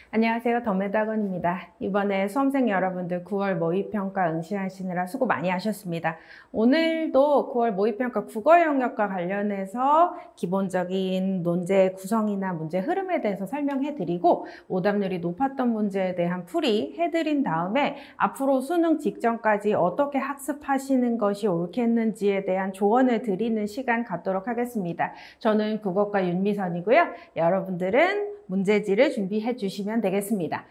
안녕하세요. 더메다건입니다. 이번에 수험생 여러분들 9월 모의평가 응시하시느라 수고 많이 하셨습니다. 오늘도 9월 모의평가 국어 영역과 관련해서 기본적인 논제 구성이나 문제 흐름에 대해서 설명해드리고 오답률이 높았던 문제에 대한 풀이 해드린 다음에 앞으로 수능 직전까지 어떻게 학습하시는 것이 옳겠는지에 대한 조언을 드리는 시간 갖도록 하겠습니다. 저는 국어과 윤미선이고요. 여러분들은 문제지를 준비해 주시면 되겠습니다.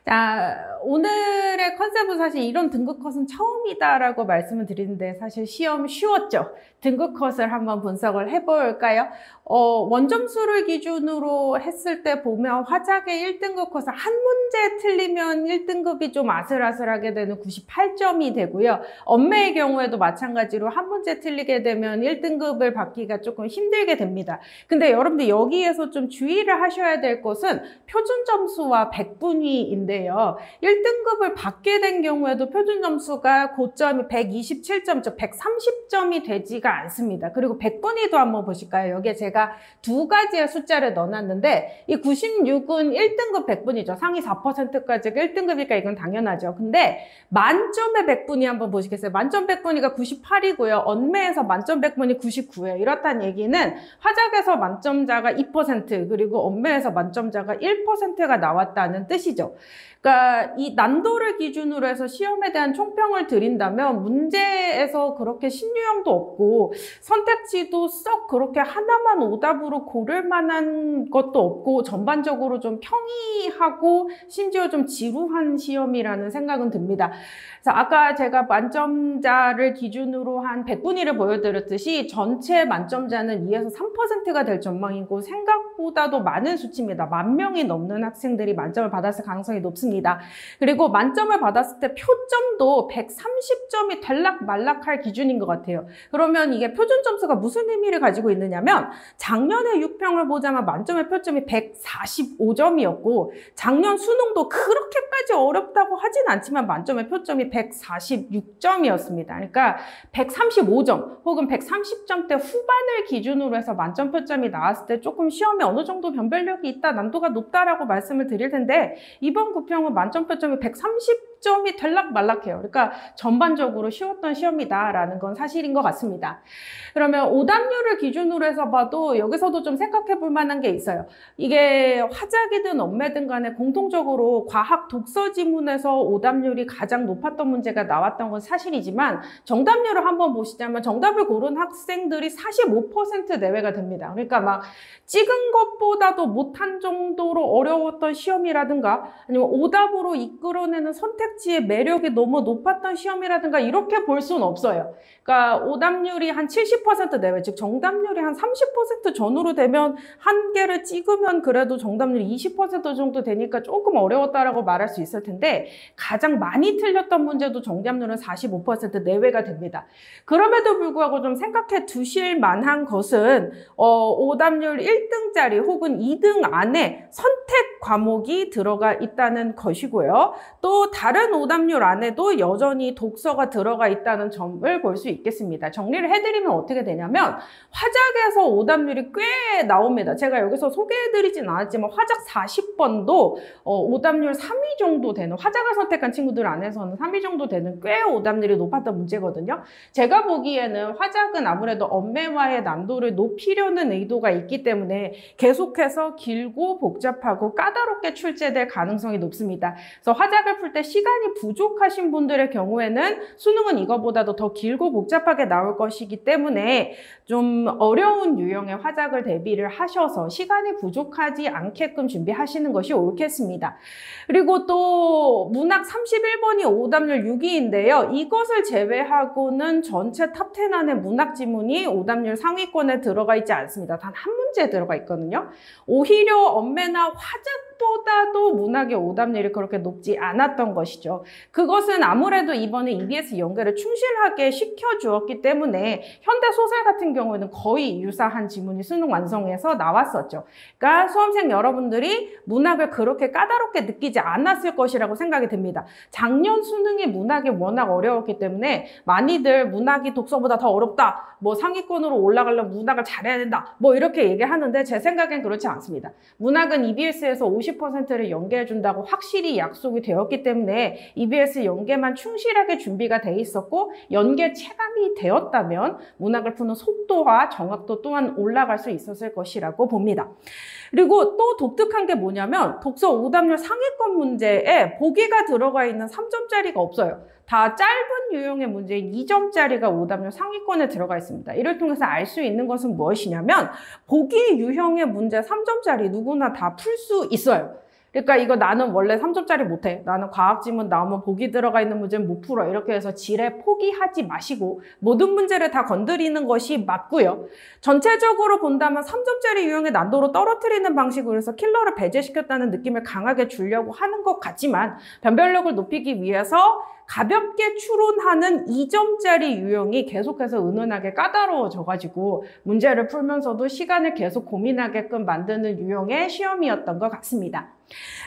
자, 오늘의 컨셉은 사실 이런 등급 컷은 처음이다라고 말씀을 드리는데 사실 시험 쉬웠죠? 등급 컷을 한번 분석을 해볼까요? 원점수를 기준으로 했을 때 보면 화작의 1등급 컷은 한 문제 틀리면 1등급이 좀 아슬아슬하게 되는 98점이 되고요. 언매의 경우에도 마찬가지로 한 문제 틀리게 되면 1등급을 받기가 조금 힘들게 됩니다. 근데 여러분들 여기에서 좀 주의를 하셔야 될 것은 표준 점수와 백분위인데요. 1등급을 받게 된 경우에도 표준 점수가 고점이 127점, 130점이 되지가 않습니다. 그리고 백분위도 한번 보실까요? 여기에 제가 두 가지의 숫자를 넣어놨는데 이 96은 1등급 백분위죠. 상위 4%까지가 1등급이니까 이건 당연하죠. 근데 만점의 백분위 한번 보시겠어요? 만점 백분위가 98이고요. 언매에서 만점 백분위 99예요. 이렇다는 얘기는 화작에서 만점자가 2% 그리고 언매에서 만점자가 1%가 나왔다는 뜻이죠. 그러니까 이 난도를 기준으로 해서 시험에 대한 총평을 드린다면 문제에서 그렇게 신유형도 없고 선택지도 썩 그렇게 하나만 오답으로 고를 만한 것도 없고 전반적으로 좀 평이하고 심지어 좀 지루한 시험이라는 생각은 듭니다. 그래서 아까 제가 만점자를 기준으로 한 백분위를 보여드렸듯이 전체 만점자는 2에서 3%가 될 전망이고 생각보다도 많은 수치입니다. 10,000명이 넘는 학생들이 만점을 받았을 가능성이 높습니다. 그리고 만점을 받았을 때 표점도 130점이 들락말락할 기준인 것 같아요. 그러면 이게 표준 점수가 무슨 의미를 가지고 있느냐면 작년에 6평을 보자면 만점의 표점이 145점이었고 작년 수능도 그렇게까지 어렵다고 하진 않지만 만점의 표점이 146점이었습니다. 그러니까 135점 혹은 130점대 후반을 기준으로 해서 만점 표점이 나왔을 때 조금 시험에 어느 정도 변별력이 있다, 난도가 높다라고 말씀을 드릴 텐데 이번 구평은 만점 표점이 130점이 들락말락해요. 그러니까 전반적으로 쉬웠던 시험이다라는 건 사실인 것 같습니다. 그러면 오답률을 기준으로 해서 봐도 여기서도 좀 생각해 볼 만한 게 있어요. 이게 화작이든 언매든 간에 공통적으로 과학 독서 지문에서 오답률이 가장 높았던 문제가 나왔던 건 사실이지만 정답률을 한번 보시자면 정답을 고른 학생들이 45% 내외가 됩니다. 그러니까 막 찍은 것보다도 못한 정도로 어려웠던 시험이라든가 아니면 오답으로 이끌어내는 선택지의 매력이 너무 높았던 시험이라든가 이렇게 볼 수는 없어요. 그러니까 오답률이 한 70% 내외, 즉 정답률이 한 30% 전후로 되면 한 개를 찍으면 그래도 정답률이 20% 정도 되니까 조금 어려웠다라고 말할 수 있을 텐데 가장 많이 틀렸던 문제도 정답률은 45% 내외가 됩니다. 그럼에도 불구하고 좀 생각해 두실 만한 것은 오답률 1등짜리 혹은 2등 안에 선택 과목이 들어가 있다는 것이고요. 또 다른 오답률 안에도 여전히 독서가 들어가 있다는 점을 볼 수 있겠습니다. 정리를 해드리면 어떻게 되냐면 화작에서 오답률이 꽤 나옵니다. 제가 여기서 소개해드리진 않았지만 화작 40번도 오답률 3위 정도 되는, 화작을 선택한 친구들 안에서는 3위 정도 되는 꽤 오답률이 높았던 문제거든요. 제가 보기에는 화작은 아무래도 언매와의 난도를 높이려는 의도가 있기 때문에 계속해서 길고 복잡하고 까다롭게 출제될 가능성이 높습니다. 그래서 화작을 풀 때 시간이 부족하신 분들의 경우에는 수능은 이거보다도 더 길고 복잡하게 나올 것이기 때문에 좀 어려운 유형의 화작을 대비를 하셔서 시간이 부족하지 않게끔 준비하시는 것이 옳겠습니다. 그리고 또 문학 31번이 오답률 6위인데요. 이것을 제외하고는 전체 탑10 안에 문학 지문이 오답률 상위권에 들어가 있지 않습니다. 단 한 문제에 들어가 있거든요. 오히려 언매나 화작보다도 문학의 오답률이 그렇게 높지 않았던 것이죠. 그것은 아무래도 이번에 EBS 연계를 충실하게 시켜주었기 때문에 현대소설 같은 경우에는 거의 유사한 지문이 수능 완성에서 나왔었죠. 그러니까 수험생 여러분들이 문학을 그렇게 까다롭게 느끼지 않았을 것이라고 생각이 듭니다. 작년 수능이 문학이 워낙 어려웠기 때문에 많이들 문학이 독서보다 더 어렵다, 뭐 상위권으로 올라가려면 문학을 잘해야 된다, 뭐 이렇게 얘기하는데 제 생각엔 그렇지 않습니다. 문학은 EBS에서 50%를 연계해준다고 확실히 약속이 되었기 때문에 EBS 연계만 충실하게 준비가 돼 있었고 연계 체감이 되었다면 문학을 푸는 속도와 정확도 또한 올라갈 수 있었을 것이라고 봅니다. 그리고 또 독특한 게 뭐냐면 독서 오답률 상위권 문제에 보기가 들어가 있는 3점짜리가 없어요. 다 짧은 유형의 문제인 2점짜리가 오답률 상위권에 들어가 있습니다. 이를 통해서 알 수 있는 것은 무엇이냐면 보기 유형의 문제 3점짜리 누구나 다 풀 수 있어요. 그러니까 이거 나는 원래 3점짜리 못해. 나는 과학 지문 나오면 보기 들어가 있는 문제는 못 풀어. 이렇게 해서 지레 포기하지 마시고 모든 문제를 다 건드리는 것이 맞고요. 전체적으로 본다면 3점짜리 유형의 난도로 떨어뜨리는 방식으로 해서 킬러를 배제시켰다는 느낌을 강하게 주려고 하는 것 같지만 변별력을 높이기 위해서 가볍게 추론하는 2점짜리 유형이 계속해서 은은하게 까다로워져가지고 문제를 풀면서도 시간을 계속 고민하게끔 만드는 유형의 시험이었던 것 같습니다.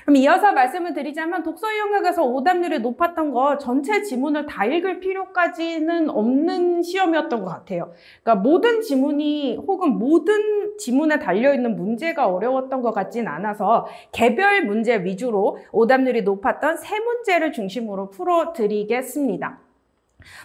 그럼 이어서 말씀을 드리자면 독서 영역에서 오답률이 높았던 거 전체 지문을 다 읽을 필요까지는 없는 시험이었던 것 같아요. 그러니까 모든 지문이 혹은 모든 지문에 달려있는 문제가 어려웠던 것 같진 않아서 개별 문제 위주로 오답률이 높았던 세 문제를 중심으로 풀어드리겠습니다.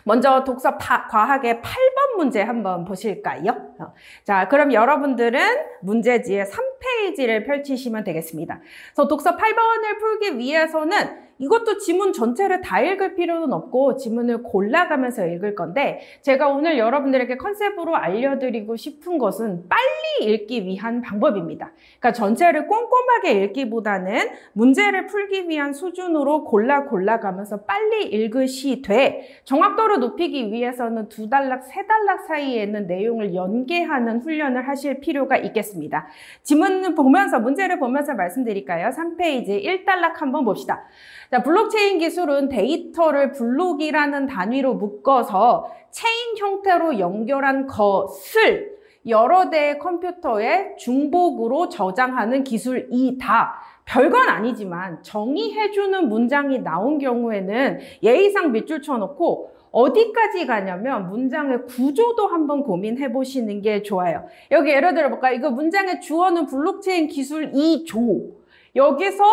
먼저 독서 과학의 8번 문제 한번 보실까요? 자, 그럼 여러분들은 문제지의 3페이지를 펼치시면 되겠습니다. 그래서 독서 8번을 풀기 위해서는 이것도 지문 전체를 다 읽을 필요는 없고 지문을 골라가면서 읽을 건데 제가 오늘 여러분들에게 컨셉으로 알려드리고 싶은 것은 빨리 읽기 위한 방법입니다. 그러니까 전체를 꼼꼼하게 읽기보다는 문제를 풀기 위한 수준으로 골라가면서 빨리 읽으시되 정확도를 높이기 위해서는 2단락, 3단락 사이에 있는 내용을 연계하는 훈련을 하실 필요가 있겠습니다. 지문을 보면서, 문제를 보면서 말씀드릴까요? 3페이지 1단락 한번 봅시다. 자, 블록체인 기술은 데이터를 블록이라는 단위로 묶어서 체인 형태로 연결한 것을 여러 대의 컴퓨터에 중복으로 저장하는 기술이다. 별건 아니지만 정의해주는 문장이 나온 경우에는 예의상 밑줄 쳐놓고 어디까지 가냐면 문장의 구조도 한번 고민해 보시는 게 좋아요. 여기 예를 들어볼까요? 이거 문장의 주어는 블록체인 기술 2조. 여기서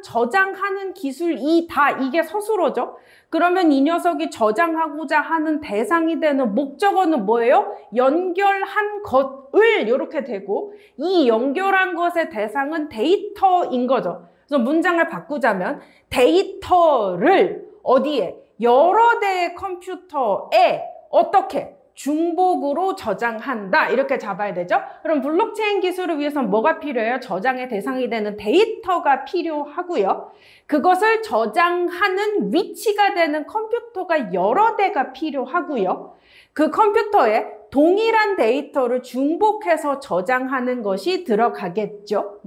저장하는 기술이다. 이게 서술어죠. 그러면 이 녀석이 저장하고자 하는 대상이 되는 목적어는 뭐예요? 연결한 것을 이렇게 되고 이 연결한 것의 대상은 데이터인 거죠. 그래서 문장을 바꾸자면 데이터를 어디에? 여러 대의 컴퓨터에 어떻게? 중복으로 저장한다. 이렇게 잡아야 되죠. 그럼 블록체인 기술을 위해서는 뭐가 필요해요? 저장의 대상이 되는 데이터가 필요하고요. 그것을 저장하는 위치가 되는 컴퓨터가 여러 대가 필요하고요. 그 컴퓨터에 동일한 데이터를 중복해서 저장하는 것이 들어가겠죠.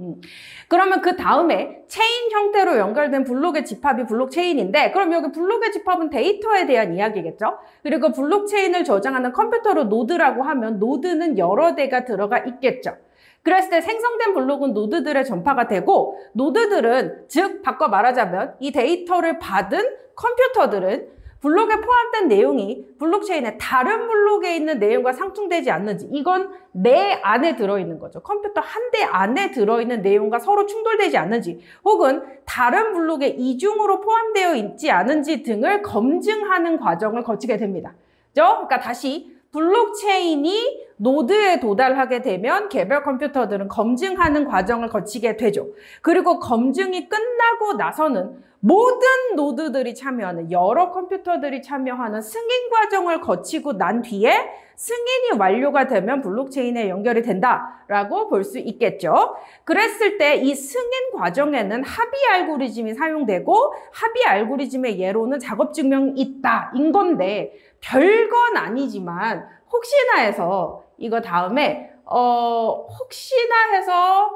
그러면 그 다음에 체인 형태로 연결된 블록의 집합이 블록체인인데 그럼 여기 블록의 집합은 데이터에 대한 이야기겠죠. 그리고 블록체인을 저장하는 컴퓨터로 노드라고 하면 노드는 여러 대가 들어가 있겠죠. 그랬을 때 생성된 블록은 노드들의 전파가 되고 노드들은 즉 바꿔 말하자면 이 데이터를 받은 컴퓨터들은 블록에 포함된 내용이 블록체인의 다른 블록에 있는 내용과 상충되지 않는지 이건 내 안에 들어있는 거죠. 컴퓨터 한 대 안에 들어있는 내용과 서로 충돌되지 않는지 혹은 다른 블록에 이중으로 포함되어 있지 않은지 등을 검증하는 과정을 거치게 됩니다. 그죠? 그러니까 다시 블록체인이 노드에 도달하게 되면 개별 컴퓨터들은 검증하는 과정을 거치게 되죠. 그리고 검증이 끝나고 나서는 모든 노드들이 참여하는 여러 컴퓨터들이 참여하는 승인 과정을 거치고 난 뒤에 승인이 완료가 되면 블록체인에 연결이 된다라고 볼 수 있겠죠. 그랬을 때 이 승인 과정에는 합의 알고리즘이 사용되고 합의 알고리즘의 예로는 작업 증명이 있다 인 건데 별건 아니지만 혹시나 해서 이거 다음에 혹시나 해서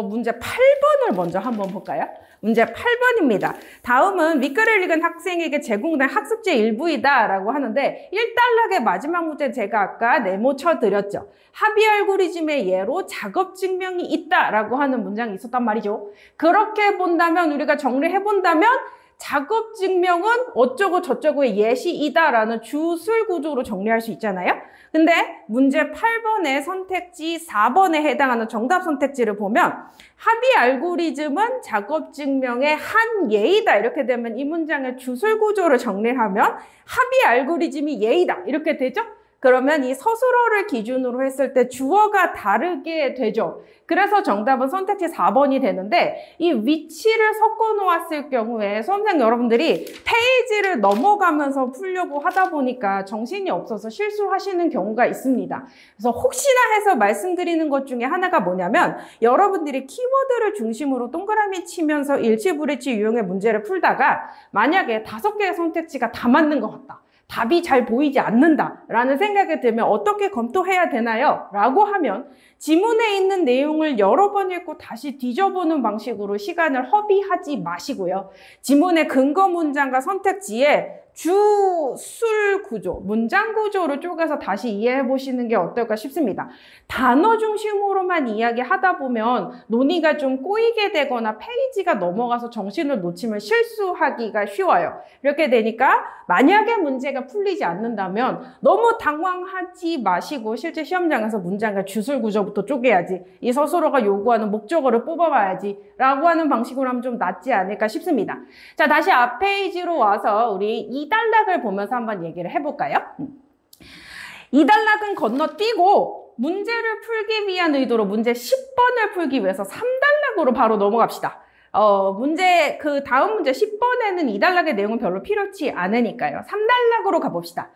문제 8번을 먼저 한번 볼까요? 문제 8번입니다. 다음은 밑글을 읽은 학생에게 제공된 학습지 일부이다 라고 하는데 1단락의 마지막 문제 제가 아까 네모 쳐드렸죠. 합의 알고리즘의 예로 작업 증명이 있다 라고 하는 문장이 있었단 말이죠. 그렇게 본다면 우리가 정리해 본다면 작업 증명은 어쩌고 저쩌고의 예시이다라는 주술 구조로 정리할 수 있잖아요. 근데 문제 8번의 선택지 4번에 해당하는 정답 선택지를 보면 합의 알고리즘은 작업 증명의 한 예이다. 이렇게 되면 이 문장의 주술 구조를 정리하면 합의 알고리즘이 예이다. 이렇게 되죠? 그러면 이 서술어를 기준으로 했을 때 주어가 다르게 되죠. 그래서 정답은 선택지 4번이 되는데 이 위치를 섞어 놓았을 경우에 수험생 여러분들이 페이지를 넘어가면서 풀려고 하다 보니까 정신이 없어서 실수하시는 경우가 있습니다. 그래서 혹시나 해서 말씀드리는 것 중에 하나가 뭐냐면 여러분들이 키워드를 중심으로 동그라미 치면서 일치불일치 유형의 문제를 풀다가 만약에 5개의 선택지가 다 맞는 것 같다. 답이 잘 보이지 않는다라는 생각이 들면 어떻게 검토해야 되나요? 라고 하면 지문에 있는 내용을 여러 번 읽고 다시 뒤져보는 방식으로 시간을 허비하지 마시고요. 지문의 근거 문장과 선택지에 주술 구조, 문장 구조를 쪼개서 다시 이해해 보시는 게 어떨까 싶습니다. 단어 중심으로만 이야기하다 보면 논의가 좀 꼬이게 되거나 페이지가 넘어가서 정신을 놓치면 실수하기가 쉬워요. 이렇게 되니까 만약에 문제가 풀리지 않는다면 너무 당황하지 마시고 실제 시험장에서 문장과 주술 구조부터 쪼개야지, 이 서술어가 요구하는 목적어를 뽑아봐야지 라고 하는 방식으로 하면 좀 낫지 않을까 싶습니다. 자, 다시 앞 페이지로 와서 우리 2단락을 보면서 한번 얘기를 해볼까요? 2단락은 건너뛰고 문제를 풀기 위한 의도로 문제 10번을 풀기 위해서 3단락으로 바로 넘어갑시다. 그 다음 문제 10번에는 2단락의 내용은 별로 필요치 않으니까요. 3단락으로 가봅시다.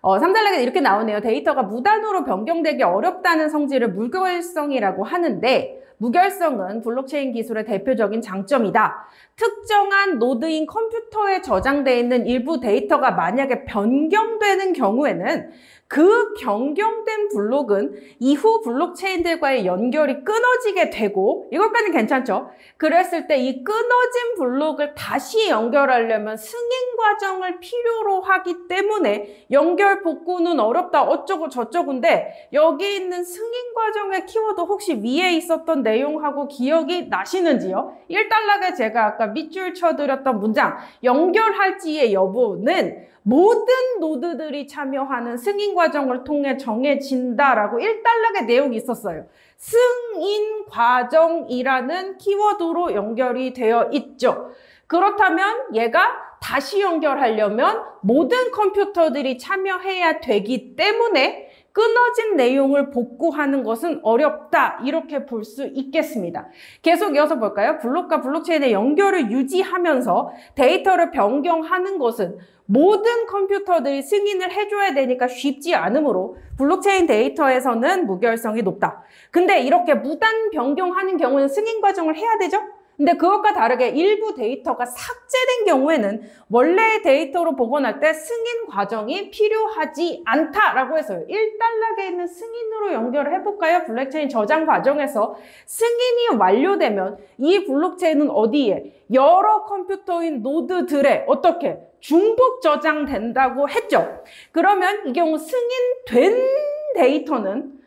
3단락에 이렇게 나오네요. 데이터가 무단으로 변경되기 어렵다는 성질을 무결성이라고 하는데 무결성은 블록체인 기술의 대표적인 장점이다. 특정한 노드인 컴퓨터에 저장되어 있는 일부 데이터가 만약에 변경되는 경우에는 그 변경된 블록은 이후 블록체인들과의 연결이 끊어지게 되고, 이것까지는 괜찮죠? 그랬을 때 이 끊어진 블록을 다시 연결하려면 승인 과정을 필요로 하기 때문에 연결 복구는 어렵다 어쩌고 저쩌고인데, 여기 있는 승인 과정의 키워드 혹시 위에 있었던 내용하고 기억이 나시는지요? 1단락에 제가 아까 밑줄 쳐드렸던 문장 연결할지의 여부는 모든 노드들이 참여하는 승인 과정을 통해 정해진다라고 1단락의 내용이 있었어요. 승인 과정이라는 키워드로 연결이 되어 있죠. 그렇다면 얘가 다시 연결하려면 모든 컴퓨터들이 참여해야 되기 때문에 끊어진 내용을 복구하는 것은 어렵다, 이렇게 볼 수 있겠습니다. 계속 이어서 볼까요? 블록과 블록체인의 연결을 유지하면서 데이터를 변경하는 것은 모든 컴퓨터들이 승인을 해줘야 되니까 쉽지 않으므로 블록체인 데이터에서는 무결성이 높다. 근데 이렇게 무단 변경하는 경우는 승인 과정을 해야 되죠? 근데 그것과 다르게 일부 데이터가 삭제된 경우에는 원래의 데이터로 복원할 때 승인 과정이 필요하지 않다라고 해서요. 1단락에 있는 승인으로 연결을 해볼까요? 블록체인 저장 과정에서 승인이 완료되면 이 블록체인은 어디에? 여러 컴퓨터인 노드들에 어떻게? 중복 저장된다고 했죠. 그러면 이 경우 승인된 데이터는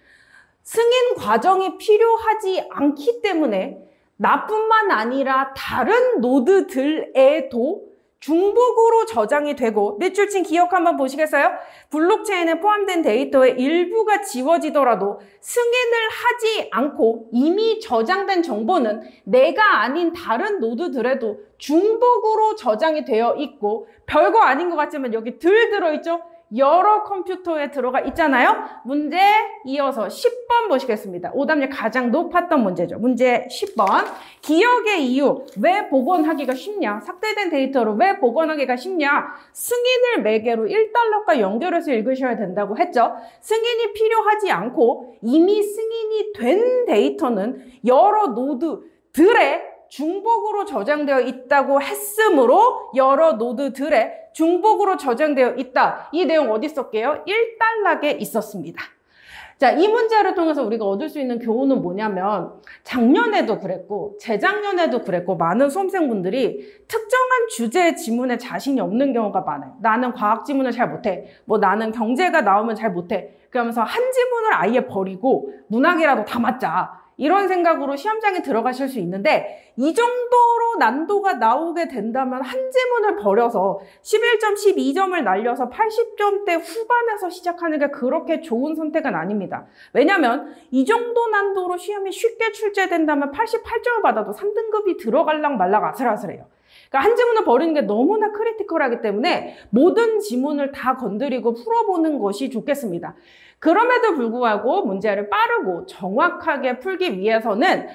승인 과정이 필요하지 않기 때문에 나뿐만 아니라 다른 노드들에도 중복으로 저장이 되고, 밑줄친 기억 한번 보시겠어요? 블록체인에 포함된 데이터의 일부가 지워지더라도 승인을 하지 않고 이미 저장된 정보는 내가 아닌 다른 노드들에도 중복으로 저장이 되어 있고, 별거 아닌 것 같지만 여기 들 들어있죠? 여러 컴퓨터에 들어가 있잖아요. 문제 이어서 10번 보시겠습니다. 오답률 가장 높았던 문제죠. 문제 10번. 기억의 이유. 왜 복원하기가 쉽냐? 삭제된 데이터를 왜 복원하기가 쉽냐? 승인을 매개로 1달러과 연결해서 읽으셔야 된다고 했죠. 승인이 필요하지 않고 이미 승인이 된 데이터는 여러 노드들의 중복으로 저장되어 있다고 했으므로 여러 노드들에 중복으로 저장되어 있다. 이 내용 어디 썼게요? 1단락에 있었습니다. 자, 이 문제를 통해서 우리가 얻을 수 있는 교훈은 뭐냐면 작년에도 그랬고 재작년에도 그랬고 많은 수험생분들이 특정한 주제의 지문에 자신이 없는 경우가 많아요. 나는 과학 지문을 잘 못해. 나는 경제가 나오면 잘 못해. 그러면서 한 지문을 아예 버리고 문학이라도 다 맞자. 이런 생각으로 시험장에 들어가실 수 있는데 이 정도로 난도가 나오게 된다면 한 지문을 버려서 11점, 12점을 날려서 80점대 후반에서 시작하는 게 그렇게 좋은 선택은 아닙니다. 왜냐면 이 정도 난도로 시험이 쉽게 출제된다면 88점을 받아도 3등급이 들어갈랑 말랑 아슬아슬해요. 그러니까 한 지문을 버리는 게 너무나 크리티컬하기 때문에 모든 지문을 다 건드리고 풀어보는 것이 좋겠습니다. 그럼에도 불구하고 문제를 빠르고 정확하게 풀기 위해서는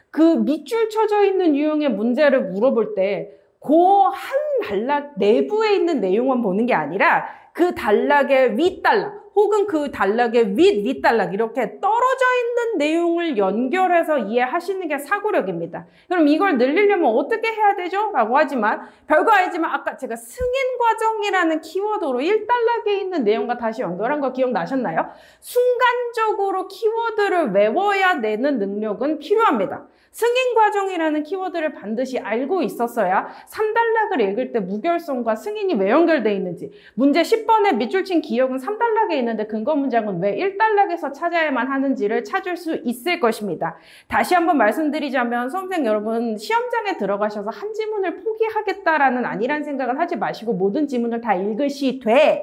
그 밑줄 쳐져 있는 유형의 문제를 물어볼 때 그 한 단락 내부에 있는 내용만 보는 게 아니라 그 단락의 윗단락 혹은 그 단락의 윗단락 이렇게 떨어져 있는 내용을 연결해서 이해하시는 게 사고력입니다. 그럼 이걸 늘리려면 어떻게 해야 되죠? 라고 하지만 별거 아니지만 아까 제가 승인 과정이라는 키워드로 1단락에 있는 내용과 다시 연결한 거 기억나셨나요? 순간적으로 키워드를 외워야 내는 능력은 필요합니다. 승인 과정이라는 키워드를 반드시 알고 있었어야 3단락을 읽을 때 무결성과 승인이 왜 연결되어 있는지, 문제 10번의 밑줄 친 기억은 3단락에 있는데 근거 문장은 왜 1단락에서 찾아야만 하는지를 찾을 수 있을 것입니다. 다시 한번 말씀드리자면 수험생 여러분, 시험장에 들어가셔서 한 지문을 포기하겠다라는 아니란 생각은 하지 마시고 모든 지문을 다 읽으시되,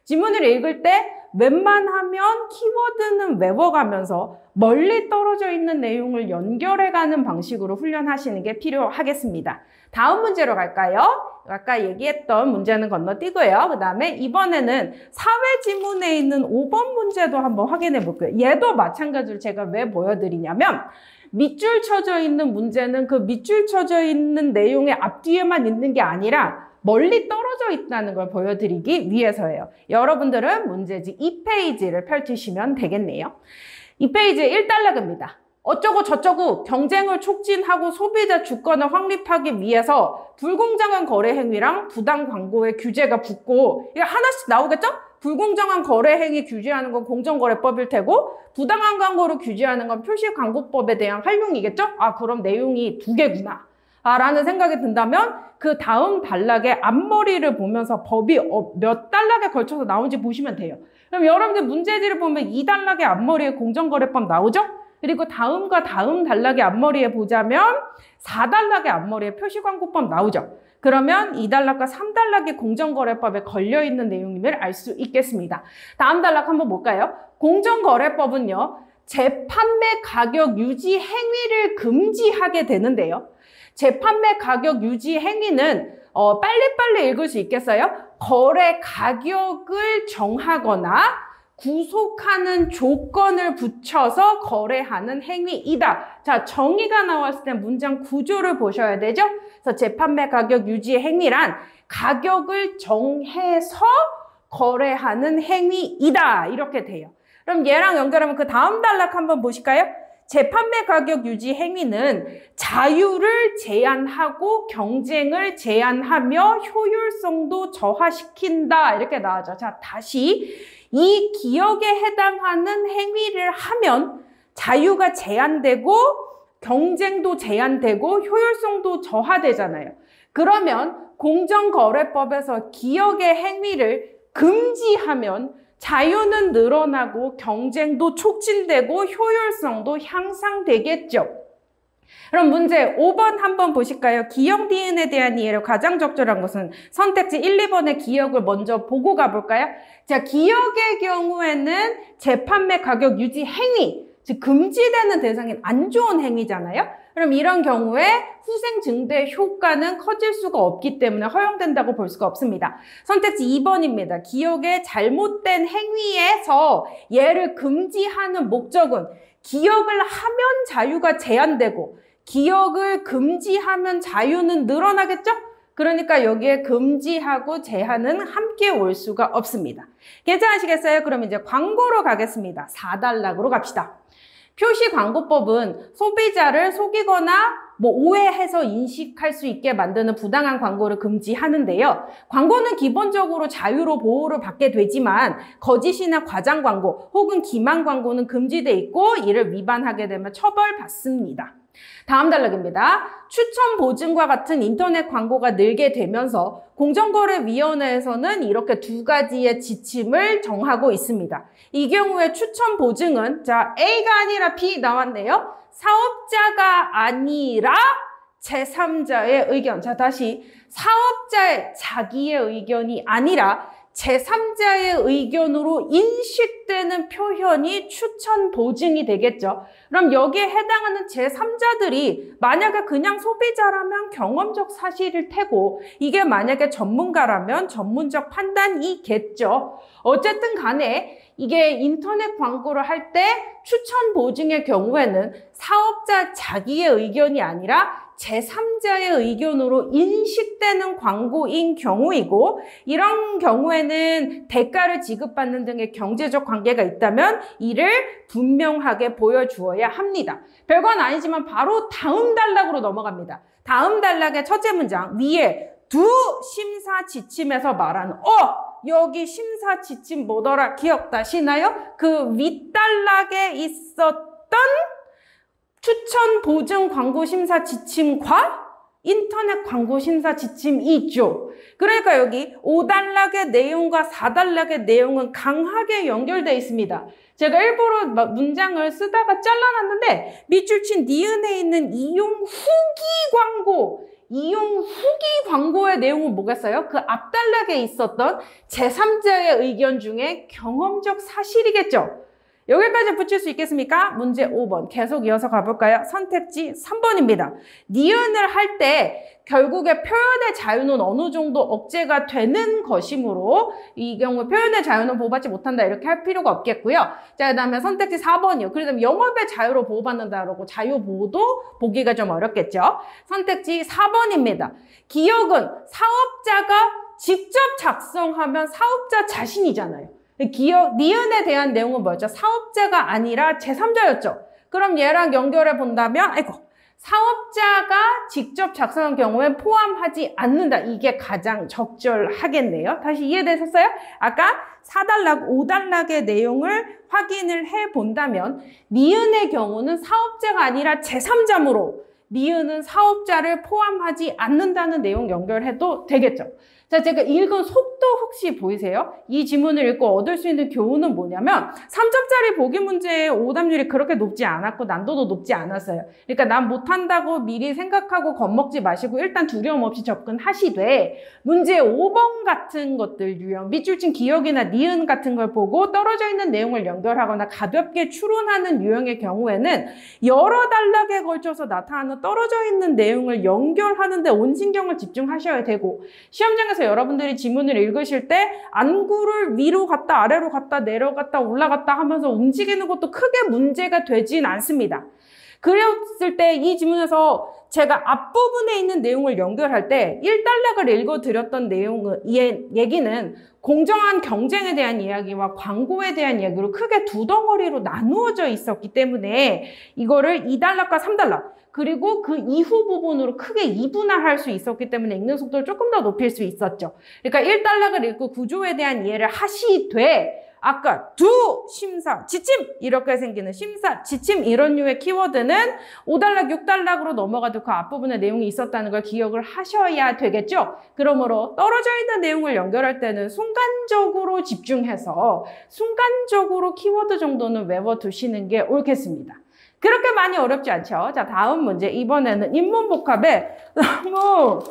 지문을 읽을 때 웬만하면 키워드는 외워가면서 멀리 떨어져 있는 내용을 연결해가는 방식으로 훈련하시는 게 필요하겠습니다. 다음 문제로 갈까요? 아까 얘기했던 문제는 건너뛰고요. 그 다음에 이번에는 사회 지문에 있는 5번 문제도 한번 확인해 볼게요. 얘도 마찬가지로 제가 왜 보여드리냐면 밑줄 쳐져 있는 문제는 그 밑줄 쳐져 있는 내용의 앞뒤에만 있는 게 아니라 멀리 떨어져 있다는 걸 보여드리기 위해서예요. 여러분들은 문제지 2페이지를 펼치시면 되겠네요. 2페이지 1단락입니다. 어쩌고 저쩌고 경쟁을 촉진하고 소비자 주권을 확립하기 위해서 불공정한 거래 행위랑 부당 광고의 규제가 붙고, 이거 하나씩 나오겠죠? 불공정한 거래 행위 규제하는 건 공정거래법일 테고 부당한 광고를 규제하는 건 표시광고법에 대한 활용이겠죠? 아, 그럼 내용이 두 개구나 라는 생각이 든다면 그 다음 단락의 앞머리를 보면서 법이 몇 단락에 걸쳐서 나온지 보시면 돼요. 그럼 여러분들 문제지를 보면 2단락의 앞머리에 공정거래법 나오죠? 그리고 다음과 다음 단락의 앞머리에 보자면 4단락의 앞머리에 표시광고법 나오죠? 그러면 2단락과 3단락의 공정거래법에 걸려있는 내용임을 알 수 있겠습니다. 다음 단락 한번 볼까요? 공정거래법은요, 재판매 가격 유지 행위를 금지하게 되는데요. 재판매 가격 유지 행위는 빨리빨리 읽을 수 있겠어요? 거래 가격을 정하거나 구속하는 조건을 붙여서 거래하는 행위이다. 자, 정의가 나왔을 때 문장 구조를 보셔야 되죠? 그래서 재판매 가격 유지 행위란 가격을 정해서 거래하는 행위이다. 이렇게 돼요. 그럼 얘랑 연결하면 그 다음 단락 한번 보실까요? 재판매 가격 유지 행위는 자유를 제한하고 경쟁을 제한하며 효율성도 저하시킨다. 이렇게 나오죠. 자, 다시 이 기억에 해당하는 행위를 하면 자유가 제한되고 경쟁도 제한되고 효율성도 저하되잖아요. 그러면 공정거래법에서 기억의 행위를 금지하면 자유는 늘어나고 경쟁도 촉진되고 효율성도 향상되겠죠. 그럼 문제 5번 한번 보실까요? 기억 니은에 대한 이해로 가장 적절한 것은 선택지 1, 2번의 기억을 먼저 보고 가볼까요? 자, 기억의 경우에는 재판매 가격 유지 행위, 즉 금지되는 대상인 안 좋은 행위잖아요. 그럼 이런 경우에 후생 증대 효과는 커질 수가 없기 때문에 허용된다고 볼 수가 없습니다. 선택지 2번입니다. 기억의 잘못된 행위에서 얘를 금지하는 목적은 기억을 하면 자유가 제한되고 기억을 금지하면 자유는 늘어나겠죠? 그러니까 여기에 금지하고 제한은 함께 올 수가 없습니다. 괜찮으시겠어요? 그럼 이제 광고로 가겠습니다. 4단락으로 갑시다. 표시광고법은 소비자를 속이거나 오해해서 인식할 수 있게 만드는 부당한 광고를 금지하는데요. 광고는 기본적으로 자유로 보호를 받게 되지만 거짓이나 과장 광고 혹은 기만 광고는 금지돼 있고 이를 위반하게 되면 처벌받습니다. 다음 단락입니다. 추천 보증과 같은 인터넷 광고가 늘게 되면서 공정거래위원회에서는 이렇게 두 가지의 지침을 정하고 있습니다. 이 경우에 추천 보증은 자 A가 아니라 B 나왔네요. 사업자가 아니라 제3자의 의견. 자 다시 사업자의 자기의 의견이 아니라 제3자의 의견으로 인식되는 표현이 추천 보증이 되겠죠. 그럼 여기에 해당하는 제3자들이 만약에 그냥 소비자라면 경험적 사실일 테고 이게 만약에 전문가라면 전문적 판단이겠죠. 어쨌든 간에 이게 인터넷 광고를 할 때 추천 보증의 경우에는 사업자 자기의 의견이 아니라 제3자의 의견으로 인식되는 광고인 경우이고 이런 경우에는 대가를 지급받는 등의 경제적 관계가 있다면 이를 분명하게 보여주어야 합니다. 별건 아니지만 바로 다음 단락으로 넘어갑니다. 다음 단락의 첫째 문장 위에 두 심사 지침에서 말하는 여기 심사 지침 뭐더라 기억나시나요? 그 윗단락에 있었던 추천 보증 광고 심사 지침과 인터넷 광고 심사 지침이 있죠. 그러니까 여기 5단락의 내용과 4단락의 내용은 강하게 연결되어 있습니다. 제가 일부러 문장을 쓰다가 잘라놨는데 밑줄 친 니은에 있는 이용 후기 광고의 내용은 뭐겠어요? 그 앞단락에 있었던 제3자의 의견 중에 경험적 사실이겠죠. 여기까지 붙일 수 있겠습니까? 문제 5번. 계속 이어서 가볼까요? 선택지 3번입니다. 니은을 할 때 결국에 표현의 자유는 어느 정도 억제가 되는 것이므로 이 경우 표현의 자유는 보호받지 못한다 이렇게 할 필요가 없겠고요. 자, 그 다음에 선택지 4번이요. 그러면 영업의 자유로 보호받는다라고 자유보호도 보기가 좀 어렵겠죠. 선택지 4번입니다. 기억은 사업자가 직접 작성하면 사업자 자신이잖아요. 니은에 대한 내용은 뭐였죠? 사업자가 아니라 제3자였죠. 그럼 얘랑 연결해 본다면 사업자가 직접 작성한 경우엔 포함하지 않는다. 이게 가장 적절하겠네요. 다시 이해되셨어요? 아까 4단락, 5단락의 내용을 확인을 해 본다면 니은의 경우는 사업자가 아니라 제3자므로 니은은 사업자를 포함하지 않는다는 내용 연결해도 되겠죠. 자, 제가 읽은 속도 혹시 보이세요? 이 지문을 읽고 얻을 수 있는 교훈은 뭐냐면 3점짜리 보기 문제의 오답률이 그렇게 높지 않았고 난도도 높지 않았어요. 그러니까 난 못한다고 미리 생각하고 겁먹지 마시고 일단 두려움 없이 접근하시되 문제 5번 같은 것들 유형, 밑줄 친 기억이나 니은 같은 걸 보고 떨어져 있는 내용을 연결하거나 가볍게 추론하는 유형의 경우에는 여러 단락에 걸쳐서 나타나는 떨어져 있는 내용을 연결하는 데 온 신경을 집중하셔야 되고 시험장에서 여러분들이 지문을 읽으실 때 안구를 위로 갔다 아래로 갔다 내려갔다 올라갔다 하면서 움직이는 것도 크게 문제가 되진 않습니다. 그랬을 때 이 지문에서 제가 앞부분에 있는 내용을 연결할 때 1단락을 읽어드렸던 내용은 얘기는 공정한 경쟁에 대한 이야기와 광고에 대한 이야기로 크게 두 덩어리로 나누어져 있었기 때문에 이거를 2단락과 3단락 그리고 그 이후 부분으로 크게 이분화할 수 있었기 때문에 읽는 속도를 조금 더 높일 수 있었죠. 그러니까 1단락을 읽고 구조에 대한 이해를 하시되 아까 두 심사, 지침 이렇게 생기는 심사, 지침 이런 류의 키워드는 5단락, 6단락으로 넘어가도 그 앞부분에 내용이 있었다는 걸 기억을 하셔야 되겠죠. 그러므로 떨어져 있는 내용을 연결할 때는 순간적으로 집중해서 순간적으로 키워드 정도는 외워두시는 게 옳겠습니다. 그렇게 많이 어렵지 않죠. 자, 다음 문제. 이번에는 인문복합에 너무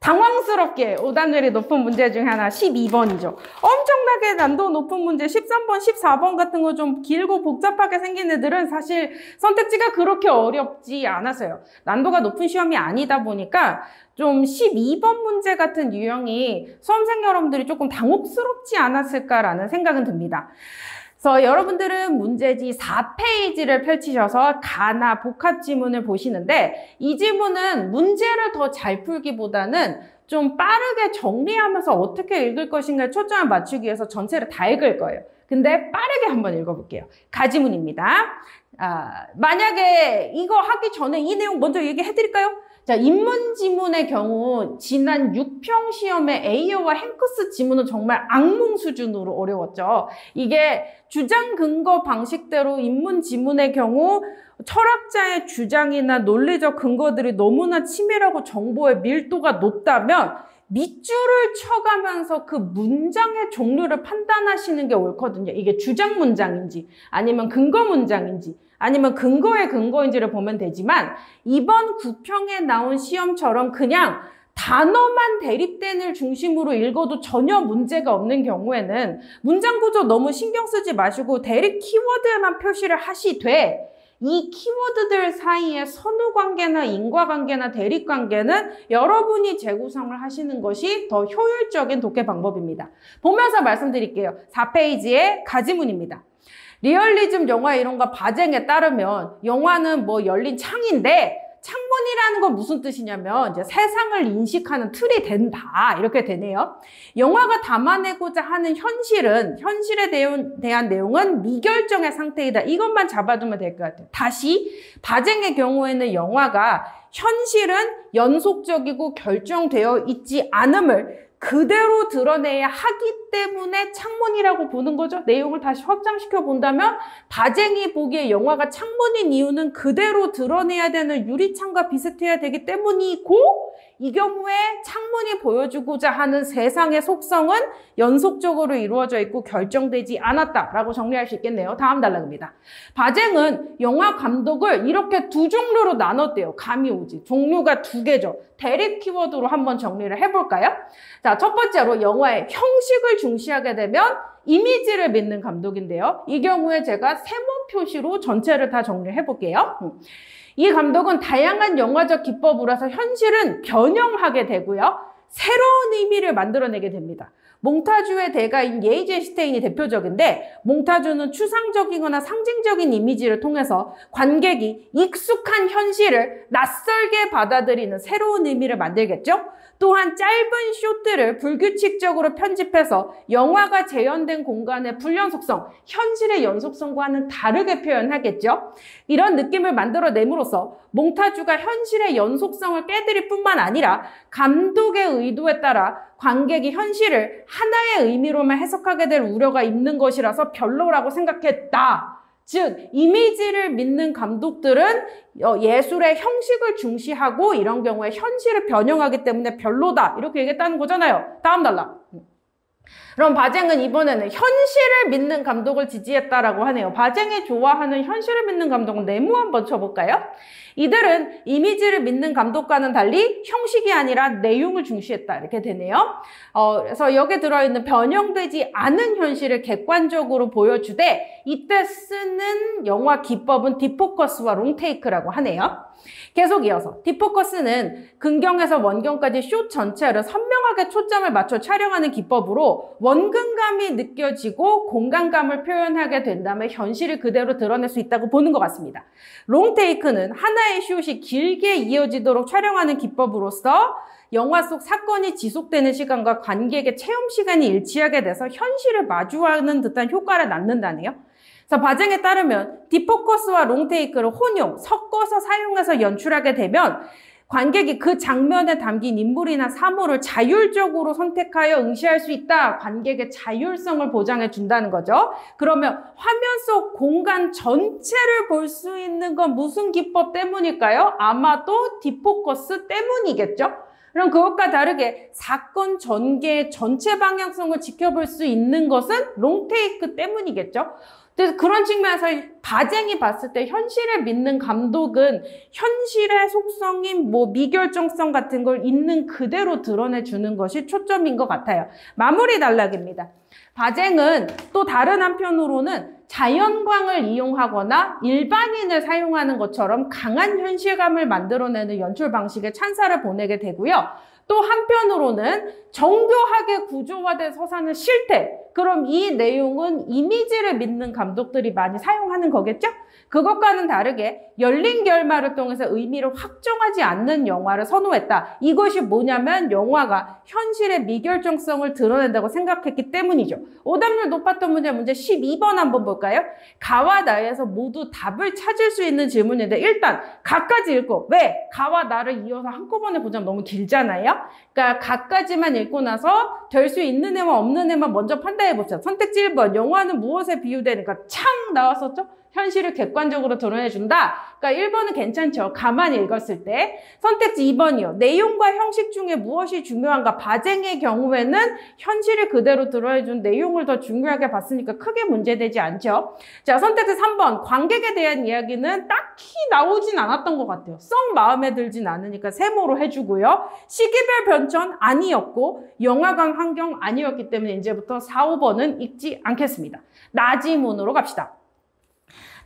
당황스럽게 오답률이 높은 문제 중에 하나 12번이죠. 엄청나게 난도 높은 문제 13번, 14번 같은 거 좀 길고 복잡하게 생긴 애들은 사실 선택지가 그렇게 어렵지 않았어요. 난도가 높은 시험이 아니다 보니까 좀 12번 문제 같은 유형이 수험생 여러분들이 조금 당혹스럽지 않았을까라는 생각은 듭니다. 그래서 여러분들은 문제지 4페이지를 펼치셔서 가나 복합 지문을 보시는데 이 지문은 문제를 더 잘 풀기보다는 좀 빠르게 정리하면서 어떻게 읽을 것인가에 초점을 맞추기 위해서 전체를 다 읽을 거예요. 근데 빠르게 한번 읽어볼게요. 가지문입니다. 만약에 이거 하기 전에 이 내용 먼저 얘기해드릴까요? 자, 인문 지문의 경우 지난 6평 시험의 에이어와 행크스 지문은 정말 악몽 수준으로 어려웠죠. 이게 주장 근거 방식대로 인문 지문의 경우 철학자의 주장이나 논리적 근거들이 너무나 치밀하고 정보의 밀도가 높다면 밑줄을 쳐가면서 그 문장의 종류를 판단하시는 게 옳거든요. 이게 주장 문장인지 아니면 근거 문장인지 아니면 근거의 근거인지를 보면 되지만 이번 9평에 나온 시험처럼 그냥 단어만 대립된을 중심으로 읽어도 전혀 문제가 없는 경우에는 문장 구조 너무 신경 쓰지 마시고 대립 키워드에만 표시를 하시되 이 키워드들 사이에 선후관계나 인과관계나 대립관계는 여러분이 재구성을 하시는 것이 더 효율적인 독해 방법입니다. 보면서 말씀드릴게요. 4페이지의 가지문입니다. 리얼리즘 영화 이론과 바쟁에 따르면 영화는 뭐 열린 창인데 창문이라는 건 무슨 뜻이냐면 이제 세상을 인식하는 틀이 된다 이렇게 되네요. 영화가 담아내고자 하는 현실에 대한 내용은 미결정의 상태이다. 이것만 잡아두면 될 것 같아요. 다시 바쟁의 경우에는 영화가 현실은 연속적이고 결정되어 있지 않음을 그대로 드러내야 하기 때문에 창문이라고 보는 거죠. 내용을 다시 확장시켜 본다면 바쟁이 보기에 영화가 창문인 이유는 그대로 드러내야 되는 유리창과 비슷해야 되기 때문이고 이 경우에 창문이 보여주고자 하는 세상의 속성은 연속적으로 이루어져 있고 결정되지 않았다라고 정리할 수 있겠네요. 다음 단락입니다. 바쟁은 영화 감독을 이렇게 두 종류로 나눴대요. 감이 오지. 종류가 두 개죠. 대립 키워드로 한번 정리를 해볼까요? 자, 첫 번째로 영화의 형식을 중시하게 되면 이미지를 믿는 감독인데요. 이 경우에 제가 세모 표시로 전체를 다 정리를 해볼게요. 이 감독은 다양한 영화적 기법으로서 현실은 변형하게 되고요. 새로운 의미를 만들어내게 됩니다. 몽타주의 대가인 예이제슈테인이 대표적인데 몽타주는 추상적이거나 상징적인 이미지를 통해서 관객이 익숙한 현실을 낯설게 받아들이는 새로운 의미를 만들겠죠. 또한 짧은 쇼트를 불규칙적으로 편집해서 영화가 재현된 공간의 불연 속성, 현실의 연속성과는 다르게 표현하겠죠. 이런 느낌을 만들어냄으로써 몽타주가 현실의 연속성을 깨뜨릴 뿐만 아니라 감독의 의도에 따라 관객이 현실을 하나의 의미로만 해석하게 될 우려가 있는 것이라서 별로라고 생각했다. 즉 이미지를 믿는 감독들은 예술의 형식을 중시하고 이런 경우에 현실을 변형하기 때문에 별로다 이렇게 얘기했다는 거잖아요. 다음 단락. 그럼 바쟁은 이번에는 현실을 믿는 감독을 지지했다라고 하네요. 바쟁이 좋아하는 현실을 믿는 감독은 네모 한번 쳐볼까요? 이들은 이미지를 믿는 감독과는 달리 형식이 아니라 내용을 중시했다 이렇게 되네요. 그래서 여기에 들어있는 변형되지 않은 현실을 객관적으로 보여주되 이때 쓰는 영화 기법은 디포커스와 롱테이크라고 하네요. 계속 이어서 디포커스는 근경에서 원경까지 숏 전체를 선명하게 초점을 맞춰 촬영하는 기법으로 원근감이 느껴지고 공간감을 표현하게 된다면 현실을 그대로 드러낼 수 있다고 보는 것 같습니다. 롱테이크는 하나의 숏이 길게 이어지도록 촬영하는 기법으로서 영화 속 사건이 지속되는 시간과 관객의 체험 시간이 일치하게 돼서 현실을 마주하는 듯한 효과를 낳는다네요. 그래서 바쟁에 따르면 디포커스와 롱테이크를 혼용, 섞어서 사용해서 연출하게 되면 관객이 그 장면에 담긴 인물이나 사물을 자율적으로 선택하여 응시할 수 있다. 관객의 자율성을 보장해 준다는 거죠. 그러면 화면 속 공간 전체를 볼 수 있는 건 무슨 기법 때문일까요? 아마도 디포커스 때문이겠죠? 그럼 그것과 다르게 사건 전개의 전체 방향성을 지켜볼 수 있는 것은 롱테이크 때문이겠죠? 그래서 그런 측면에서 바쟁이 봤을 때 현실을 믿는 감독은 현실의 속성인 미결정성 같은 걸 있는 그대로 드러내주는 것이 초점인 것 같아요. 마무리 단락입니다. 바쟁은 또 다른 한편으로는 자연광을 이용하거나 일반인을 사용하는 것처럼 강한 현실감을 만들어내는 연출 방식에 찬사를 보내게 되고요. 또 한편으로는 정교하게 구조화된 서사는 싫대. 그럼 이 내용은 이미지를 믿는 감독들이 많이 사용하는 거겠죠? 그것과는 다르게 열린 결말을 통해서 의미를 확정하지 않는 영화를 선호했다. 이것이 뭐냐면 영화가 현실의 미결정성을 드러낸다고 생각했기 때문이죠. 오답률 높았던 문제 12번 한번 볼까요? 가와 나에서 모두 답을 찾을 수 있는 질문인데 일단 가까지 읽고 왜? 가와 나를 이어서 한꺼번에 보자면 너무 길잖아요. 그러니까 가까지만 읽고 나서 될 수 있는 애와 없는 애만 먼저 판단해보자. 선택지 1번 영화는 무엇에 비유되니까 창 나왔었죠? 현실을 객관적으로 드러내준다. 그러니까 1번은 괜찮죠. 가만히 읽었을 때. 선택지 2번이요. 내용과 형식 중에 무엇이 중요한가? 바쟁의 경우에는 현실을 그대로 드러내준 내용을 더 중요하게 봤으니까 크게 문제되지 않죠. 자, 선택지 3번. 관객에 대한 이야기는 딱히 나오진 않았던 것 같아요. 썩 마음에 들진 않으니까 세모로 해주고요. 시기별 변천 아니었고 영화관 환경 아니었기 때문에 이제부터 4, 5번은 읽지 않겠습니다. 나지문으로 갑시다.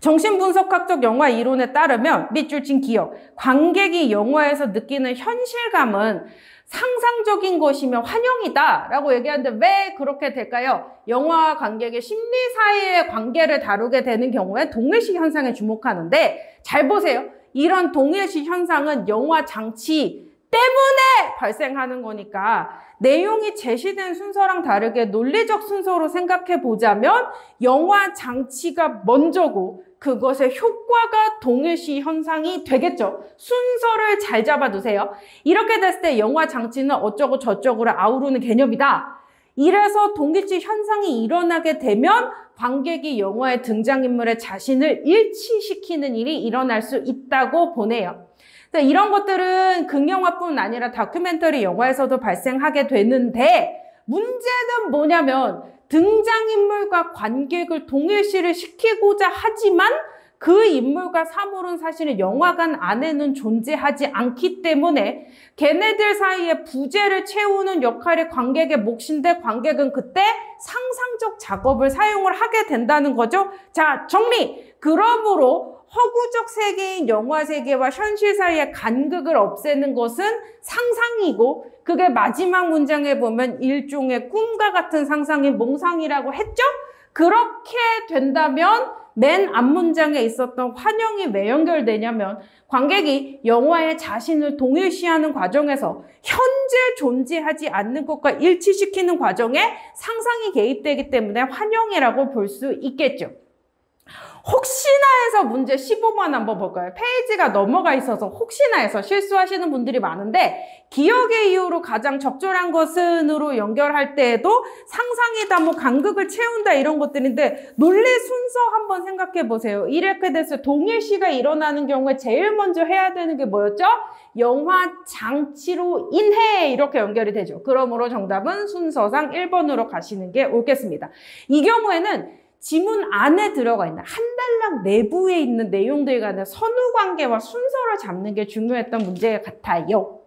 정신분석학적 영화 이론에 따르면 밑줄 친 기억, 관객이 영화에서 느끼는 현실감은 상상적인 것이며 환영이다 라고 얘기하는데 왜 그렇게 될까요? 영화와 관객의 심리 사이의 관계를 다루게 되는 경우에 동일시 현상에 주목하는데 잘 보세요. 이런 동일시 현상은 영화 장치 때문에 발생하는 거니까 내용이 제시된 순서랑 다르게 논리적 순서로 생각해 보자면 영화 장치가 먼저고 그것의 효과가 동일시 현상이 되겠죠. 순서를 잘 잡아두세요. 이렇게 됐을 때 영화 장치는 어쩌고 저쩌고를 아우르는 개념이다. 이래서 동일시 현상이 일어나게 되면 관객이 영화의 등장인물의 자신을 일치시키는 일이 일어날 수 있다고 보네요. 이런 것들은 극영화뿐 아니라 다큐멘터리 영화에서도 발생하게 되는데 문제는 뭐냐면 등장인물과 관객을 동일시를 시키고자 하지만 그 인물과 사물은 사실은 영화관 안에는 존재하지 않기 때문에 걔네들 사이에 부재를 채우는 역할이 관객의 몫인데 관객은 그때 상상적 작업을 사용을 하게 된다는 거죠. 자, 정리! 그러므로 허구적 세계인 영화 세계와 현실 사이의 간극을 없애는 것은 상상이고 그게 마지막 문장에 보면 일종의 꿈과 같은 상상이 몽상이라고 했죠? 그렇게 된다면 맨 앞문장에 있었던 환영이 왜 연결되냐면 관객이 영화의 자신을 동일시하는 과정에서 현재 존재하지 않는 것과 일치시키는 과정에 상상이 개입되기 때문에 환영이라고 볼 수 있겠죠. 혹시나 해서 문제 15번 한번 볼까요? 페이지가 넘어가 있어서 혹시나 해서 실수하시는 분들이 많은데 기억의 이유로 가장 적절한 것은으로 연결할 때에도 상상이다, 뭐 간극을 채운다 이런 것들인데 논리 순서 한번 생각해 보세요. 이렇게 돼서 동일시가 일어나는 경우에 제일 먼저 해야 되는 게 뭐였죠? 영화 장치로 인해 이렇게 연결이 되죠. 그러므로 정답은 순서상 1번으로 가시는 게 옳겠습니다. 이 경우에는 지문 안에 들어가 있는 한 단락 내부에 있는 내용들 간의 선후 관계와 순서를 잡는 게 중요했던 문제 같아요.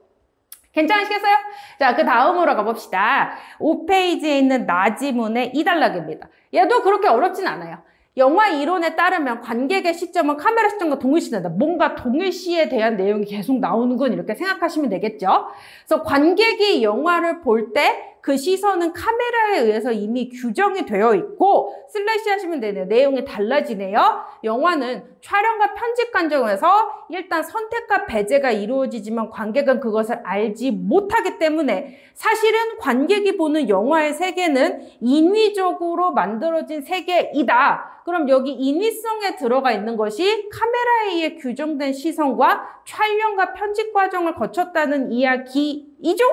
괜찮으시겠어요? 자, 그 다음으로 가봅시다. 5페이지에 있는 나지문의 2단락입니다. 얘도 그렇게 어렵진 않아요. 영화 이론에 따르면 관객의 시점은 카메라 시점과 동일시된다. 뭔가 동일시에 대한 내용이 계속 나오는군 이렇게 생각하시면 되겠죠. 그래서 관객이 영화를 볼 때 그 시선은 카메라에 의해서 이미 규정이 되어 있고 슬래시 하시면 되네요. 내용이 달라지네요. 영화는 촬영과 편집 과정에서 일단 선택과 배제가 이루어지지만 관객은 그것을 알지 못하기 때문에 사실은 관객이 보는 영화의 세계는 인위적으로 만들어진 세계이다. 그럼 여기 인위성에 들어가 있는 것이 카메라에 의해 규정된 시선과 촬영과 편집 과정을 거쳤다는 이야기이죠?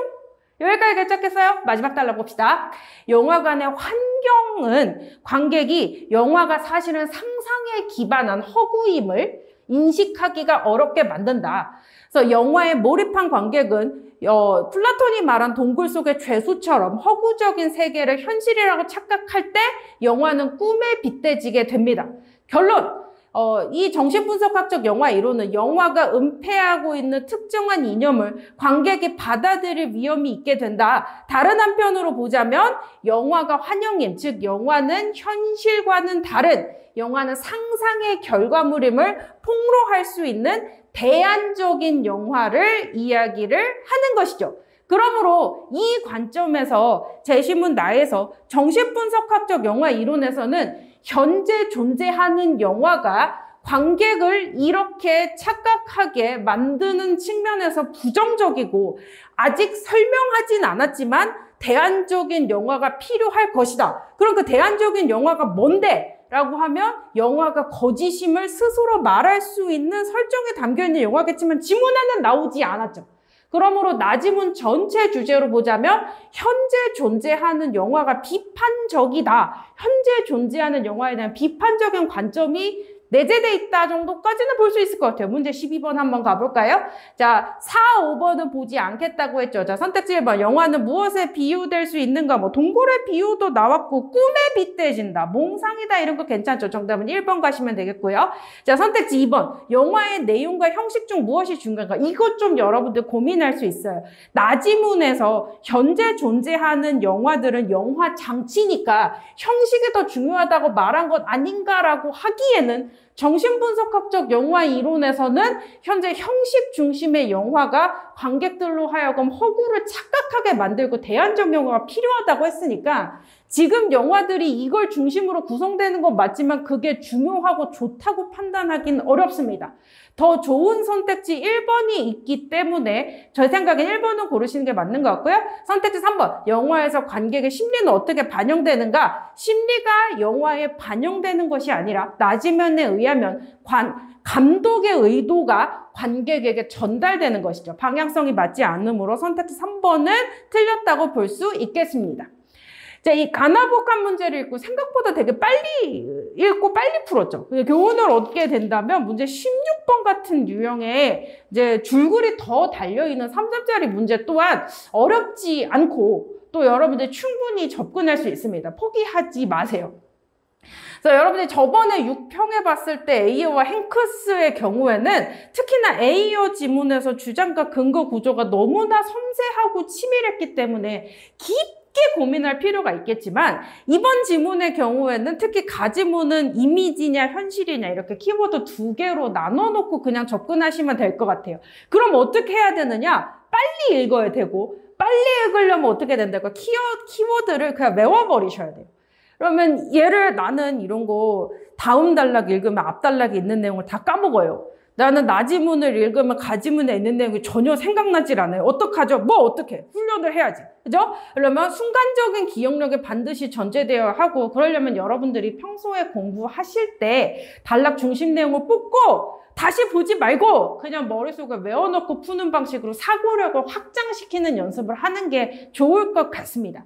여기까지 괜찮겠어요? 마지막 달라 봅시다. 영화관의 환경은 관객이 영화가 사실은 상상에 기반한 허구임을 인식하기가 어렵게 만든다. 그래서 영화에 몰입한 관객은 플라톤이 말한 동굴 속의 죄수처럼 허구적인 세계를 현실이라고 착각할 때 영화는 꿈에 빗대지게 됩니다. 결론! 이 정신분석학적 영화 이론은 영화가 은폐하고 있는 특정한 이념을 관객이 받아들일 위험이 있게 된다. 다른 한편으로 보자면 영화가 환영임, 즉 영화는 현실과는 다른, 영화는 상상의 결과물임을 폭로할 수 있는 대안적인 영화를 이야기를 하는 것이죠. 그러므로 이 관점에서 제시문 나에서 정신분석학적 영화 이론에서는 현재 존재하는 영화가 관객을 이렇게 착각하게 만드는 측면에서 부정적이고 아직 설명하진 않았지만 대안적인 영화가 필요할 것이다. 그럼 그 대안적인 영화가 뭔데? 라고 하면 영화가 거짓임을 스스로 말할 수 있는 설정에 담겨있는 영화겠지만 지문에는 나오지 않았죠. 그러므로 나지문 전체 주제로 보자면 현재 존재하는 영화가 비판적이다. 현재 존재하는 영화에 대한 비판적인 관점이 내재돼 있다 정도까지는 볼 수 있을 것 같아요. 문제 12번 한번 가볼까요? 자, 4, 5번은 보지 않겠다고 했죠. 자, 선택지 1번. 영화는 무엇에 비유될 수 있는가? 뭐 동굴의 비유도 나왔고 꿈에 빗대진다. 몽상이다. 이런 거 괜찮죠. 정답은 1번 가시면 되겠고요. 자, 선택지 2번. 영화의 내용과 형식 중 무엇이 중요한가? 이것 좀 여러분들 고민할 수 있어요. 나지문에서 현재 존재하는 영화들은 영화 장치니까 형식이 더 중요하다고 말한 것 아닌가라고 하기에는 정신분석학적 영화 이론에서는 현재 형식 중심의 영화가 관객들로 하여금 허구를 착각하게 만들고 대안적 영화가 필요하다고 했으니까 지금 영화들이 이걸 중심으로 구성되는 건 맞지만 그게 중요하고 좋다고 판단하기는 어렵습니다. 더 좋은 선택지 1번이 있기 때문에 제 생각엔 1번은 고르시는 게 맞는 것 같고요. 선택지 3번. 영화에서 관객의 심리는 어떻게 반영되는가? 심리가 영화에 반영되는 것이 아니라 나지면에 의하면 감독의 의도가 관객에게 전달되는 것이죠. 방향성이 맞지 않으므로 선택지 3번은 틀렸다고 볼 수 있겠습니다. 자, 이 가나복합 문제를 읽고 생각보다 되게 빨리 읽고 빨리 풀었죠. 교훈을 얻게 된다면 문제 16번 같은 유형의 이제 줄글이 더 달려있는 3점짜리 문제 또한 어렵지 않고 또 여러분들 충분히 접근할 수 있습니다. 포기하지 마세요. 그래서 여러분들이 저번에 6평에 봤을 때 에이어와 행크스의 경우에는 특히나 에이어 지문에서 주장과 근거 구조가 너무나 섬세하고 치밀했기 때문에 깊게 고민할 필요가 있겠지만 이번 지문의 경우에는 특히 가지문은 이미지냐 현실이냐 이렇게 키워드 2개로 나눠놓고 그냥 접근하시면 될 것 같아요. 그럼 어떻게 해야 되느냐? 빨리 읽어야 되고 빨리 읽으려면 어떻게 된다고? 키워드를 그냥 외워버리셔야 돼요. 그러면 나는 이런 거 다음 단락 읽으면 앞 단락에 있는 내용을 다 까먹어요. 나는 나지문을 읽으면 가지문에 있는 내용이 전혀 생각나질 않아요. 어떡하죠? 어떻게? 훈련을 해야지. 그죠? 그러면 순간적인 기억력이 반드시 전제되어야 하고 그러려면 여러분들이 평소에 공부하실 때 단락 중심 내용을 뽑고 다시 보지 말고 그냥 머릿속에 외워놓고 푸는 방식으로 사고력을 확장시키는 연습을 하는 게 좋을 것 같습니다.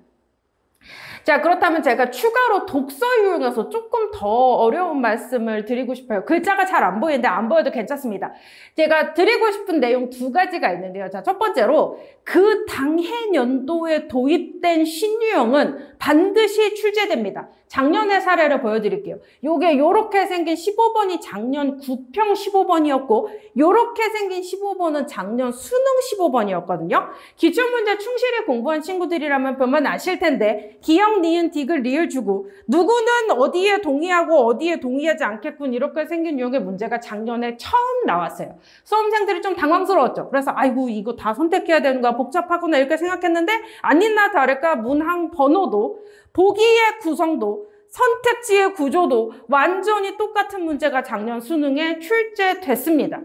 자, 그렇다면 제가 추가로 독서 유형에서 조금 더 어려운 말씀을 드리고 싶어요. 글자가 잘 안 보이는데 안 보여도 괜찮습니다. 제가 드리고 싶은 내용 2가지가 있는데요. 자, 첫 번째로 그 당해 년도에 도입된 신유형은 반드시 출제됩니다. 작년의 사례를 보여드릴게요. 요게 요렇게 생긴 15번이 작년 9평 15번이었고 요렇게 생긴 15번은 작년 수능 15번이었거든요. 기출문제 충실히 공부한 친구들이라면 보면 아실 텐데 기억, 니은, 디귿, 리을 주고 누구는 어디에 동의하고 어디에 동의하지 않겠군 이렇게 생긴 유형의 문제가 작년에 처음 나왔어요. 수험생들이 좀 당황스러웠죠. 그래서 아이고 이거 다 선택해야 되는가 복잡하구나 이렇게 생각했는데 아니나 다를까 문항 번호도 보기의 구성도 선택지의 구조도 완전히 똑같은 문제가 작년 수능에 출제됐습니다.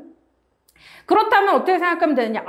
그렇다면 어떻게 생각하면 되느냐?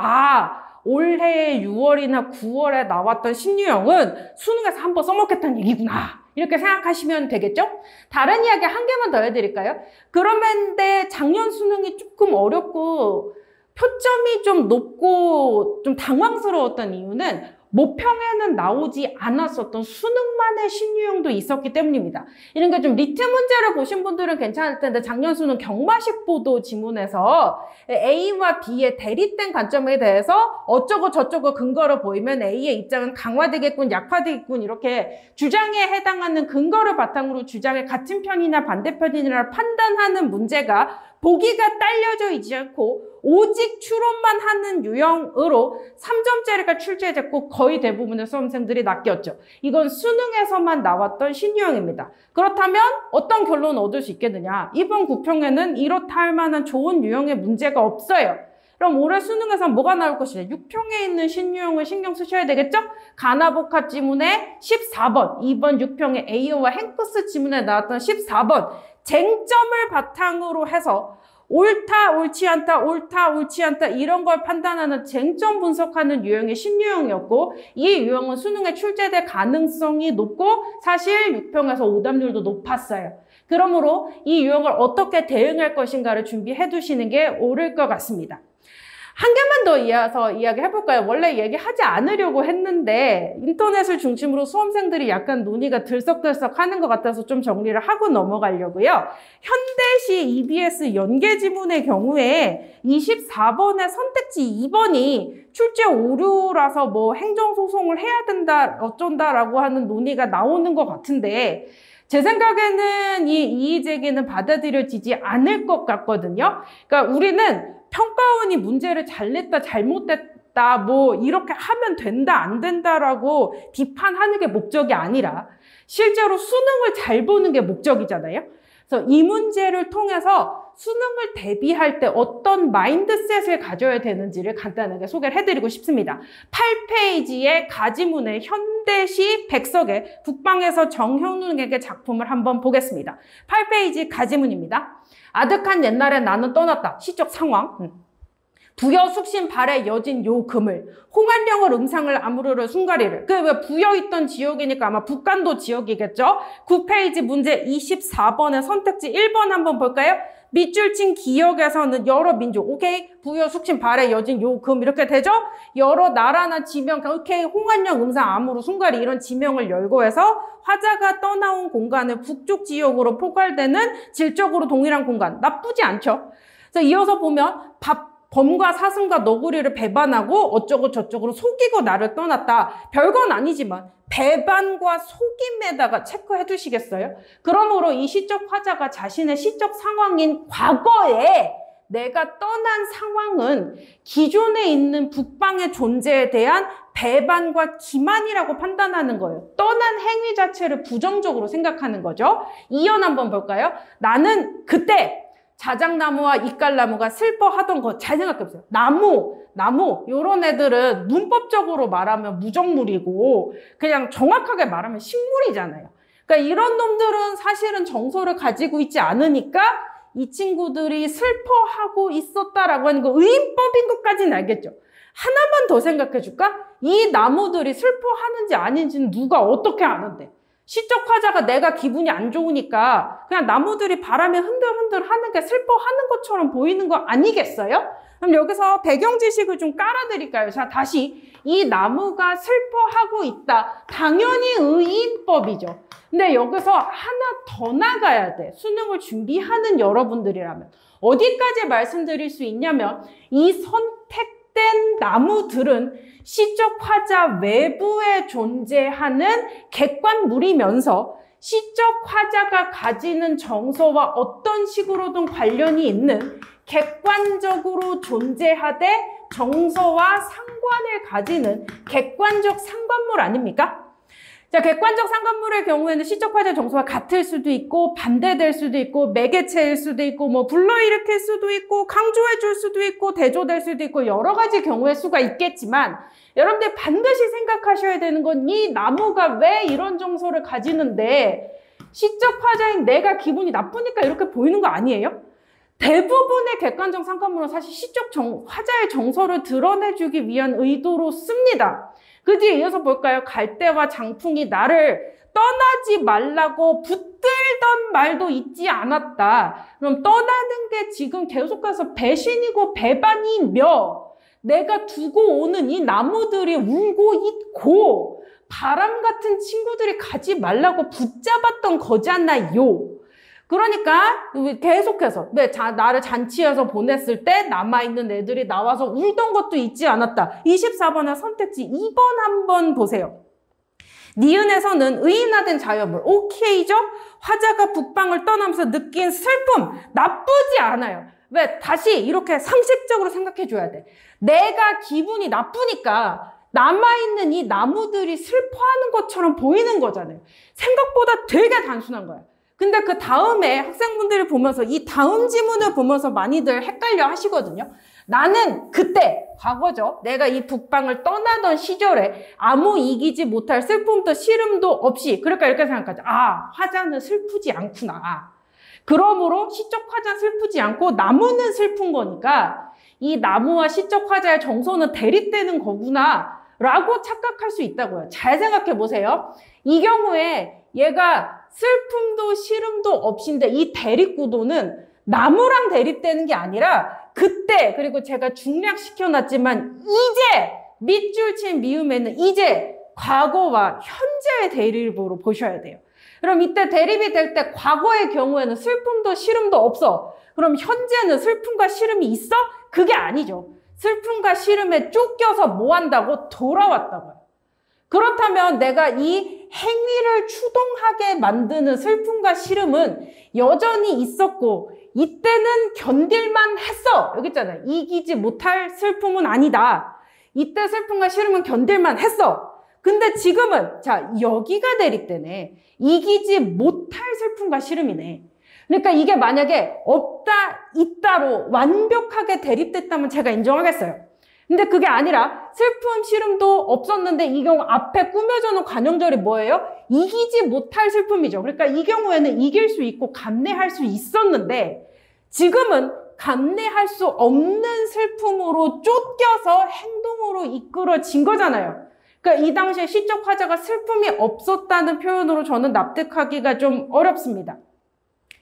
올해 6월이나 9월에 나왔던 신유형은 수능에서 한번 써먹겠다는 얘기구나. 이렇게 생각하시면 되겠죠? 다른 이야기 한 개만 더 해드릴까요? 그런데 작년 수능이 조금 어렵고 표점이 좀 높고 좀 당황스러웠던 이유는 모평에는 나오지 않았었던 수능만의 신유형도 있었기 때문입니다. 이런 게 좀 리트 문제를 보신 분들은 괜찮을 텐데 작년 수능 경마식 보도 지문에서 A와 B의 대립된 관점에 대해서 어쩌고 저쩌고 근거를 보이면 A의 입장은 강화되겠군, 약화되겠군 이렇게 주장에 해당하는 근거를 바탕으로 주장의 같은 편이나 반대편이나 판단하는 문제가 보기가 딸려져 있지 않고 오직 추론만 하는 유형으로 3점짜리가 출제됐고 거의 대부분의 수험생들이 낚였죠. 이건 수능에서만 나왔던 신유형입니다. 그렇다면 어떤 결론을 얻을 수 있겠느냐? 이번 구평에는 이렇다 할 만한 좋은 유형의 문제가 없어요. 그럼 올해 수능에서 뭐가 나올 것이냐? 6평에 있는 신유형을 신경 쓰셔야 되겠죠? 가나복합 지문에 14번, 2번 6평의 에이오와 행크스 지문에 나왔던 14번 쟁점을 바탕으로 해서 옳다, 옳지 않다, 옳다, 옳지 않다 이런 걸 판단하는 쟁점 분석하는 유형이 신유형이었고 이 유형은 수능에 출제될 가능성이 높고 사실 6평에서 오답률도 높았어요. 그러므로 이 유형을 어떻게 대응할 것인가를 준비해 두시는 게 옳을 것 같습니다. 한 개만 더 이어서 이야기해볼까요? 원래 얘기하지 않으려고 했는데 인터넷을 중심으로 수험생들이 약간 논의가 들썩들썩 하는 것 같아서 좀 정리를 하고 넘어가려고요. 현대시 EBS 연계지문의 경우에 24번의 선택지 2번이 출제 오류라서 뭐 행정소송을 해야 된다 어쩐다라고 하는 논의가 나오는 것 같은데 제 생각에는 이 이의제기는 받아들여지지 않을 것 같거든요. 그러니까 우리는 평가원이 문제를 잘 냈다, 잘못됐다, 뭐 이렇게 하면 된다, 안 된다라고 비판하는 게 목적이 아니라 실제로 수능을 잘 보는 게 목적이잖아요. 그래서 이 문제를 통해서 수능을 대비할 때 어떤 마인드셋을 가져야 되는지를 간단하게 소개를 해드리고 싶습니다. 8페이지의 가지문의 현대시 백석의 북방에서 정형훈에게 작품을 한번 보겠습니다. 8페이지 가지문입니다. 아득한 옛날에 나는 떠났다. 시적 상황. 부여 숙신 발에 여진 요 금을 홍안령을 음상을 아무르르 순가리를 그 부여 있던 지역이니까 아마 북간도 지역이겠죠. 9페이지 문제 24번의 선택지 1번 한번 볼까요? 밑줄 친 기역에서는 여러 민족 오케이 부여 숙신 발에 여진 요 금 이렇게 되죠. 여러 나라나 지명 오케이 홍안령 음상 아무르 순가리 이런 지명을 열고 해서 화자가 떠나온 공간을 북쪽 지역으로 포괄되는 질적으로 동일한 공간 나쁘지 않죠. 그래서 이어서 보면 범과 사슴과 너구리를 배반하고 어쩌고 저쩌고로 속이고 나를 떠났다. 별건 아니지만 배반과 속임에다가 체크해 두시겠어요? 그러므로 이 시적 화자가 자신의 시적 상황인 과거에 내가 떠난 상황은 기존에 있는 북방의 존재에 대한 배반과 기만이라고 판단하는 거예요. 떠난 행위 자체를 부정적으로 생각하는 거죠. 이연 한번 볼까요? 나는 그때 자작나무와 이깔나무가 슬퍼하던 것 잘 생각해보세요. 나무 요런 애들은 문법적으로 말하면 무정물이고 그냥 정확하게 말하면 식물이잖아요. 그러니까 이런 놈들은 사실은 정서를 가지고 있지 않으니까 이 친구들이 슬퍼하고 있었다라고 하는 거 의인법인 것까지는 알겠죠. 하나만 더 생각해줄까? 이 나무들이 슬퍼하는지 아닌지는 누가 어떻게 아는데? 시적 화자가 내가 기분이 안 좋으니까 그냥 나무들이 바람에 흔들흔들 하는 게 슬퍼하는 것처럼 보이는 거 아니겠어요? 그럼 여기서 배경 지식을 좀 깔아드릴까요? 자, 다시 이 나무가 슬퍼하고 있다. 당연히 의인법이죠. 근데 여기서 하나 더 나가야 돼. 수능을 준비하는 여러분들이라면. 어디까지 말씀드릴 수 있냐면 이 선택된 나무들은 시적 화자 외부에 존재하는 객관물이면서 시적 화자가 가지는 정서와 어떤 식으로든 관련이 있는 객관적으로 존재하되 정서와 상관을 가지는 객관적 상관물 아닙니까? 자, 객관적 상관물의 경우에는 시적 화자 정서와 같을 수도 있고 반대될 수도 있고 매개체일 수도 있고 뭐 불러일으킬 수도 있고 강조해 줄 수도 있고 대조될 수도 있고 여러 가지 경우의 수가 있겠지만 여러분들 반드시 생각하셔야 되는 건 이 나무가 왜 이런 정서를 가지는데 시적 화자인 내가 기분이 나쁘니까 이렇게 보이는 거 아니에요? 대부분의 객관적 상관물은 사실 시적 화자의 정서를 드러내주기 위한 의도로 씁니다. 그 뒤에 이어서 볼까요? 갈대와 장풍이 나를 떠나지 말라고 붙들던 말도 잊지 않았다. 그럼 떠나는 게 지금 계속해서 배신이고 배반이며 내가 두고 오는 이 나무들이 울고 있고 바람 같은 친구들이 가지 말라고 붙잡았던 거잖아요. 그러니까 계속해서 나를 잔치해서 보냈을 때 남아있는 애들이 나와서 울던 것도 잊지 않았다. 24번의 선택지 2번 한번 보세요. 니은에서는 의인화된 자연물. 오케이죠? 화자가 북방을 떠나면서 느낀 슬픔. 나쁘지 않아요. 왜? 다시 이렇게 상식적으로 생각해줘야 돼. 내가 기분이 나쁘니까 남아있는 이 나무들이 슬퍼하는 것처럼 보이는 거잖아요. 생각보다 되게 단순한 거야. 근데 그 다음에 학생분들이 보면서 이 다음 지문을 보면서 많이들 헷갈려 하시거든요. 나는 그때 과거죠. 내가 이 북방을 떠나던 시절에 아무 이기지 못할 슬픔도 시름도 없이 그러니까 이렇게 생각하죠. 아, 화자는 슬프지 않구나. 그러므로 시적 화자는 슬프지 않고 나무는 슬픈 거니까 이 나무와 시적 화자의 정서는 대립되는 거구나 라고 착각할 수 있다고요. 잘 생각해 보세요. 이 경우에 얘가 슬픔도 시름도 없이인데 이 대립구도는 나무랑 대립되는 게 아니라 그때 그리고 제가 중략시켜놨지만 이제 밑줄 친 미음에는 이제 과거와 현재의 대립으로 보셔야 돼요. 그럼 이때 대립이 될 때 과거의 경우에는 슬픔도 시름도 없어. 그럼 현재는 슬픔과 시름이 있어? 그게 아니죠. 슬픔과 시름에 쫓겨서 뭐 한다고? 돌아왔다고요. 그렇다면 내가 이 행위를 추동하게 만드는 슬픔과 시름은 여전히 있었고 이때는 견딜만 했어. 여기 있잖아요. 이기지 못할 슬픔은 아니다. 이때 슬픔과 시름은 견딜만 했어. 근데 지금은 자 여기가 대립되네. 이기지 못할 슬픔과 시름이네. 그러니까 이게 만약에 없다, 있다로 완벽하게 대립됐다면 제가 인정하겠어요. 근데 그게 아니라 슬픔, 시름도 없었는데 이 경우 앞에 꾸며져 놓은 관용절이 뭐예요? 이기지 못할 슬픔이죠. 그러니까 이 경우에는 이길 수 있고 감내할 수 있었는데 지금은 감내할 수 없는 슬픔으로 쫓겨서 행동으로 이끌어진 거잖아요. 그러니까 이 당시에 시적 화자가 슬픔이 없었다는 표현으로 저는 납득하기가 좀 어렵습니다.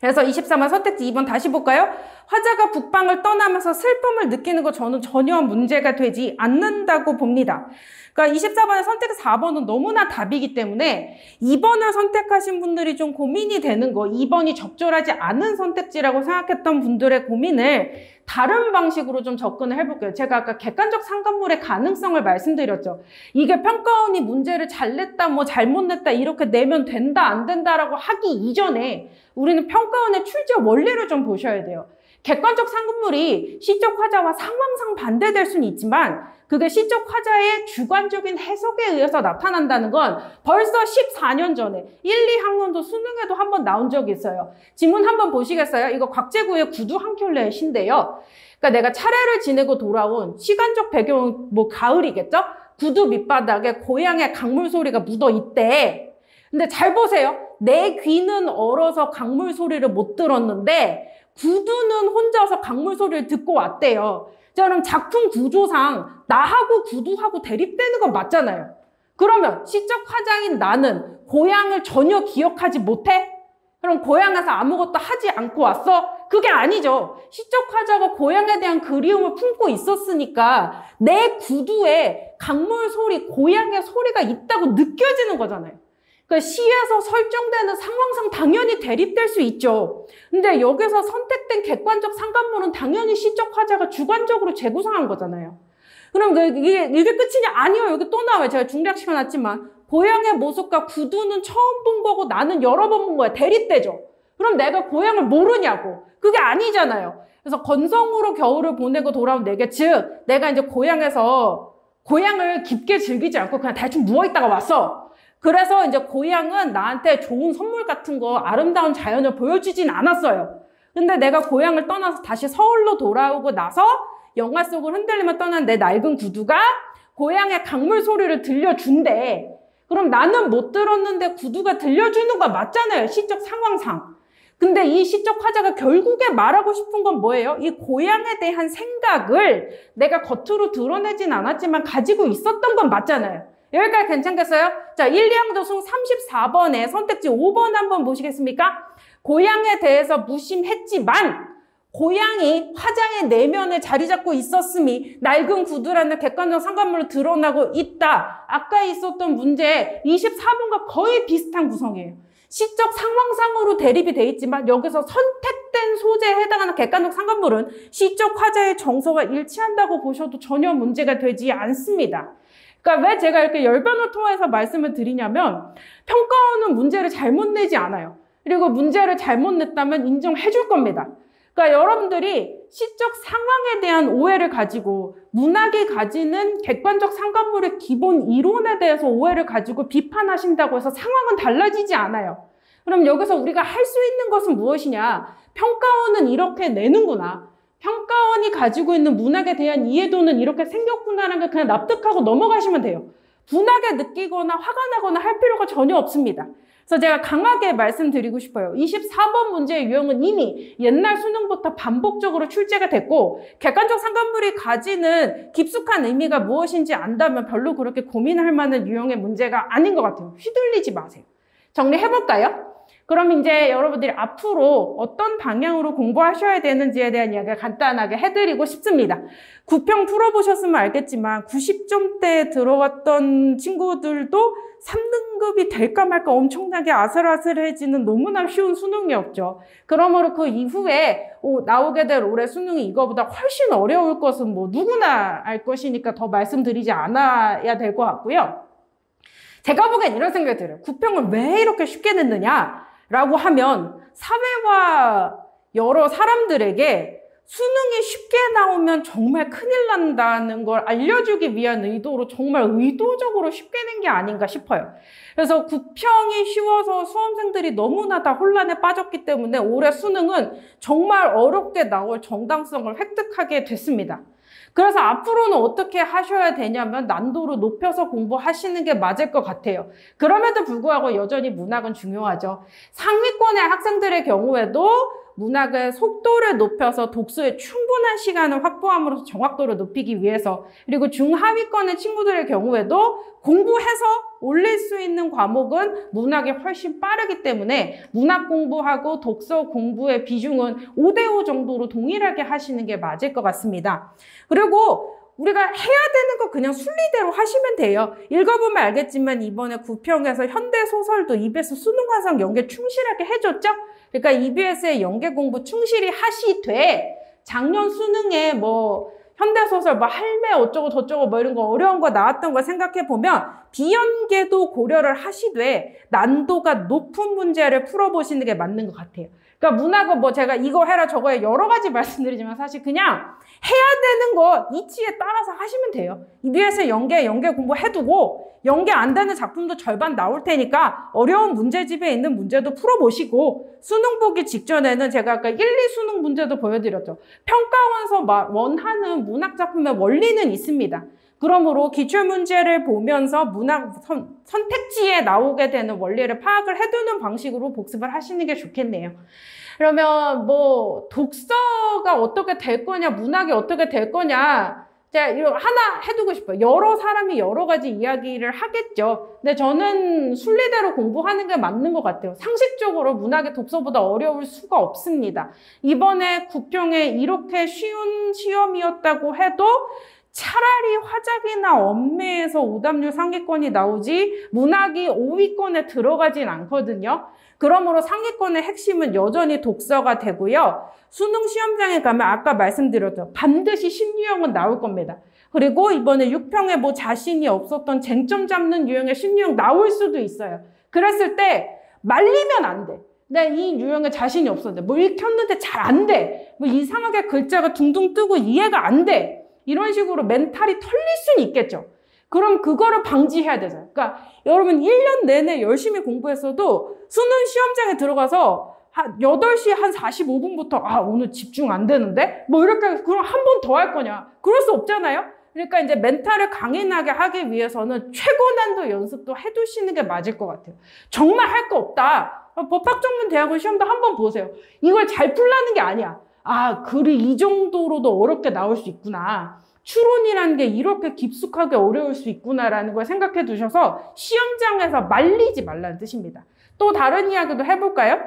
그래서 23번 선택지 2번 다시 볼까요? 화자가 북방을 떠나면서 슬픔을 느끼는 거 저는 전혀 문제가 되지 않는다고 봅니다. 그러니까 24번의 선택 4번은 너무나 답이기 때문에 2번을 선택하신 분들이 좀 고민이 되는 거 2번이 적절하지 않은 선택지라고 생각했던 분들의 고민을 다른 방식으로 좀 접근을 해볼게요. 제가 아까 객관적 상관물의 가능성을 말씀드렸죠. 이게 평가원이 문제를 잘 냈다, 뭐 잘못 냈다 이렇게 내면 된다, 안 된다라고 하기 이전에 우리는 평가원의 출제 원리를 좀 보셔야 돼요. 객관적 상관물이 시적 화자와 상황상 반대될 수는 있지만 그게 시적 화자의 주관적인 해석에 의해서 나타난다는 건 벌써 14년 전에 1, 2학년도 수능에도 한번 나온 적이 있어요. 지문 한번 보시겠어요? 이거 곽재구의 구두 한 켤레의 시인데요. 그러니까 내가 차례를 지내고 돌아온 시간적 배경은 뭐 가을이겠죠? 구두 밑바닥에 고향의 강물 소리가 묻어 있대. 근데 잘 보세요. 내 귀는 얼어서 강물 소리를 못 들었는데 구두는 혼자서 강물 소리를 듣고 왔대요. 자, 그럼 작품 구조상 나하고 구두하고 대립되는 건 맞잖아요. 그러면 시적 화자인 나는 고향을 전혀 기억하지 못해? 그럼 고향에서 아무것도 하지 않고 왔어? 그게 아니죠. 시적 화자가 고향에 대한 그리움을 품고 있었으니까 내 구두에 강물 소리, 고향의 소리가 있다고 느껴지는 거잖아요. 그러니까 시에서 설정되는 상황상 당연히 대립될 수 있죠. 근데 여기서 선택된 객관적 상관물은 당연히 시적 화자가 주관적으로 재구성한 거잖아요. 그럼 이게 끝이냐? 아니요. 여기 또 나와요. 제가 중략시켜놨지만 고향의 모습과 구두는 처음 본 거고 나는 여러 번 본 거야. 대립되죠. 그럼 내가 고향을 모르냐고. 그게 아니잖아요. 그래서 건성으로 겨울을 보내고 돌아온 내게 즉 내가 이제 고향에서 고향을 깊게 즐기지 않고 그냥 대충 누워있다가 왔어. 그래서 이제 고향은 나한테 좋은 선물 같은 거 아름다운 자연을 보여주진 않았어요. 근데 내가 고향을 떠나서 다시 서울로 돌아오고 나서 영화 속을 흔들리며 떠난 내 낡은 구두가 고향의 강물 소리를 들려준대. 그럼 나는 못 들었는데 구두가 들려주는 거 맞잖아요. 시적 상황상. 근데 이 시적 화자가 결국에 말하고 싶은 건 뭐예요? 이 고향에 대한 생각을 내가 겉으로 드러내진 않았지만 가지고 있었던 건 맞잖아요. 여기까지 괜찮겠어요? 자, 1, 2학년 수 34번에 선택지 5번 한번 보시겠습니까? 고향에 대해서 무심했지만 고향이 화장의 내면에 자리 잡고 있었음이 낡은 구두라는 객관적 상관물로 드러나고 있다. 아까 있었던 문제 24번과 거의 비슷한 구성이에요. 시적 상황상으로 대립이 돼 있지만 여기서 선택된 소재에 해당하는 객관적 상관물은 시적 화자의 정서와 일치한다고 보셔도 전혀 문제가 되지 않습니다. 그러니까 왜 제가 이렇게 열변을 통해서 말씀을 드리냐면 평가원은 문제를 잘못 내지 않아요. 그리고 문제를 잘못 냈다면 인정해 줄 겁니다. 그러니까 여러분들이 시적 상황에 대한 오해를 가지고 문학이 가지는 객관적 상관물의 기본 이론에 대해서 오해를 가지고 비판하신다고 해서 상황은 달라지지 않아요. 그럼 여기서 우리가 할 수 있는 것은 무엇이냐? 평가원은 이렇게 내는구나. 평가원이 가지고 있는 문학에 대한 이해도는 이렇게 생겼구나라는 걸 그냥 납득하고 넘어가시면 돼요. 분하게 느끼거나 화가 나거나 할 필요가 전혀 없습니다. 그래서 제가 강하게 말씀드리고 싶어요. 24번 문제의 유형은 이미 옛날 수능부터 반복적으로 출제가 됐고 객관적 상관물이 가지는 깊숙한 의미가 무엇인지 안다면 별로 그렇게 고민할 만한 유형의 문제가 아닌 것 같아요. 휘둘리지 마세요. 정리해볼까요? 그럼 이제 여러분들이 앞으로 어떤 방향으로 공부하셔야 되는지에 대한 이야기를 간단하게 해드리고 싶습니다. 9평 풀어보셨으면 알겠지만 90점대에 들어왔던 친구들도 3등급이 될까 말까 엄청나게 아슬아슬해지는 너무나 쉬운 수능이었죠. 그러므로 그 이후에 나오게 될 올해 수능이 이거보다 훨씬 어려울 것은 뭐 누구나 알 것이니까 더 말씀드리지 않아야 될 것 같고요. 제가 보기엔 이런 생각이 들어요. 9평을 왜 이렇게 쉽게 냈느냐? 라고 하면 사회와 여러 사람들에게 수능이 쉽게 나오면 정말 큰일 난다는 걸 알려주기 위한 의도로 정말 의도적으로 쉽게 낸 게 아닌가 싶어요. 그래서 9평이 쉬워서 수험생들이 너무나 다 혼란에 빠졌기 때문에 올해 수능은 정말 어렵게 나올 정당성을 획득하게 됐습니다. 그래서 앞으로는 어떻게 하셔야 되냐면 난도를 높여서 공부하시는 게 맞을 것 같아요. 그럼에도 불구하고 여전히 문학은 중요하죠. 상위권의 학생들의 경우에도 문학의 속도를 높여서 독서에 충분한 시간을 확보함으로써 정확도를 높이기 위해서, 그리고 중하위권의 친구들의 경우에도 공부해서 올릴 수 있는 과목은 문학이 훨씬 빠르기 때문에 문학 공부하고 독서 공부의 비중은 5대5 정도로 동일하게 하시는 게 맞을 것 같습니다. 그리고 우리가 해야 되는 거 그냥 순리대로 하시면 돼요. 읽어보면 알겠지만 이번에 9평에서 현대소설도 EBS 수능 완성 연계 충실하게 해줬죠? 그러니까 EBS의 연계 공부 충실히 하시되 작년 수능에 뭐 현대소설 뭐 할매 어쩌고 저쩌고 뭐 이런 거 어려운 거 나왔던 거 생각해보면 비연계도 고려를 하시되 난도가 높은 문제를 풀어보시는 게 맞는 것 같아요. 그러니까 문학은 뭐 제가 이거 해라 저거 해 여러 가지 말씀드리지만 사실 그냥 해야 되는 거 이치에 따라서 하시면 돼요. EBS 연계 공부 해두고 연계 안 되는 작품도 절반 나올 테니까 어려운 문제집에 있는 문제도 풀어보시고 수능 보기 직전에는 제가 아까 1, 2 수능 문제도 보여드렸죠. 평가원서 원하는 문학 작품의 원리는 있습니다. 그러므로 기출문제를 보면서 문학 선택지에 나오게 되는 원리를 파악을 해두는 방식으로 복습을 하시는 게 좋겠네요. 그러면 뭐 독서가 어떻게 될 거냐, 문학이 어떻게 될 거냐, 제가 이거 하나 해두고 싶어요. 여러 사람이 여러 가지 이야기를 하겠죠. 근데 저는 순리대로 공부하는 게 맞는 것 같아요. 상식적으로 문학이 독서보다 어려울 수가 없습니다. 이번에 9평에 이렇게 쉬운 시험이었다고 해도 차라리 화작이나 엄매에서 오답률 상위권이 나오지 문학이 5위권에 들어가진 않거든요. 그러므로 상위권의 핵심은 여전히 독서가 되고요. 수능 시험장에 가면 아까 말씀드렸죠. 반드시 신유형은 나올 겁니다. 그리고 이번에 6평에 뭐 자신이 없었던 쟁점 잡는 유형의 신유형 나올 수도 있어요. 그랬을 때 말리면 안 돼. 내가 이 유형에 자신이 없었는데 뭐 읽혔는데 잘 안 돼. 뭐 이상하게 글자가 둥둥 뜨고 이해가 안 돼. 이런 식으로 멘탈이 털릴 수는 있겠죠. 그럼 그거를 방지해야 되잖아요. 그러니까 여러분 1년 내내 열심히 공부했어도 수능 시험장에 들어가서 한 8시 한 45분부터 오늘 집중 안 되는데? 뭐 이렇게 그럼 한 번 더 할 거냐? 그럴 수 없잖아요. 그러니까 이제 멘탈을 강인하게 하기 위해서는 최고난도 연습도 해두시는 게 맞을 것 같아요. 정말 할 거 없다. 법학전문대학원 시험도 한번 보세요. 이걸 잘 풀라는 게 아니야. 글이 이 정도로도 어렵게 나올 수 있구나. 추론이라는 게 이렇게 깊숙하게 어려울 수 있구나라는 걸 생각해 두셔서 시험장에서 말리지 말라는 뜻입니다. 또 다른 이야기도 해볼까요?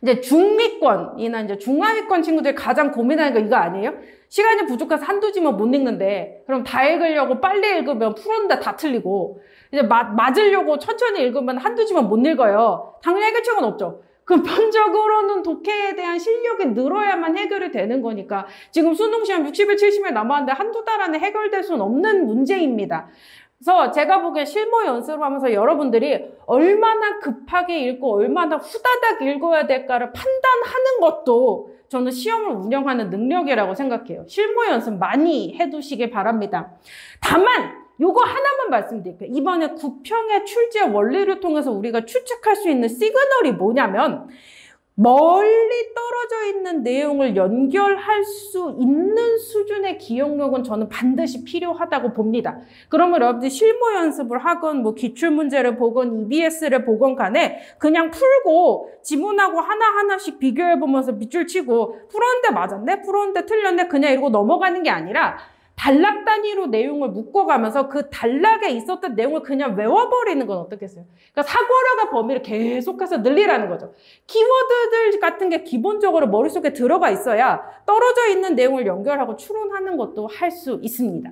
이제 중위권이나 이제 중하위권 친구들이 가장 고민하는 거 이거 아니에요? 시간이 부족해서 한두 지만 못 읽는데 그럼 다 읽으려고 빨리 읽으면 풀었는데 다 틀리고 이제 맞으려고 천천히 읽으면 한두 지만 못 읽어요. 당연히 해결책은 없죠. 근본적으로는 독해에 대한 실력이 늘어야만 해결이 되는 거니까 지금 수능시험 60일, 70일 남았는데 한두 달 안에 해결될 수는 없는 문제입니다. 그래서 제가 보기에 실무 연습을 하면서 여러분들이 얼마나 급하게 읽고 얼마나 후다닥 읽어야 될까를 판단하는 것도 저는 시험을 운영하는 능력이라고 생각해요. 실무 연습 많이 해두시길 바랍니다. 다만 요거 하나만 말씀드릴게요. 이번에 9평의 출제 원리를 통해서 우리가 추측할 수 있는 시그널이 뭐냐면 멀리 떨어져 있는 내용을 연결할 수 있는 수준의 기억력은 저는 반드시 필요하다고 봅니다. 그러면 여러분들이 실무 연습을 하건 뭐 기출문제를 보건 EBS를 보건 간에 그냥 풀고 지문하고 하나하나씩 비교해보면서 밑줄 치고 풀었는데 맞았네? 풀었는데 틀렸네? 그냥 이러고 넘어가는 게 아니라 단락 단위로 내용을 묶어가면서 그 단락에 있었던 내용을 그냥 외워버리는 건 어떻겠어요? 그러니까 사고력의 범위를 계속해서 늘리라는 거죠. 키워드들 같은 게 기본적으로 머릿속에 들어가 있어야 떨어져 있는 내용을 연결하고 추론하는 것도 할 수 있습니다.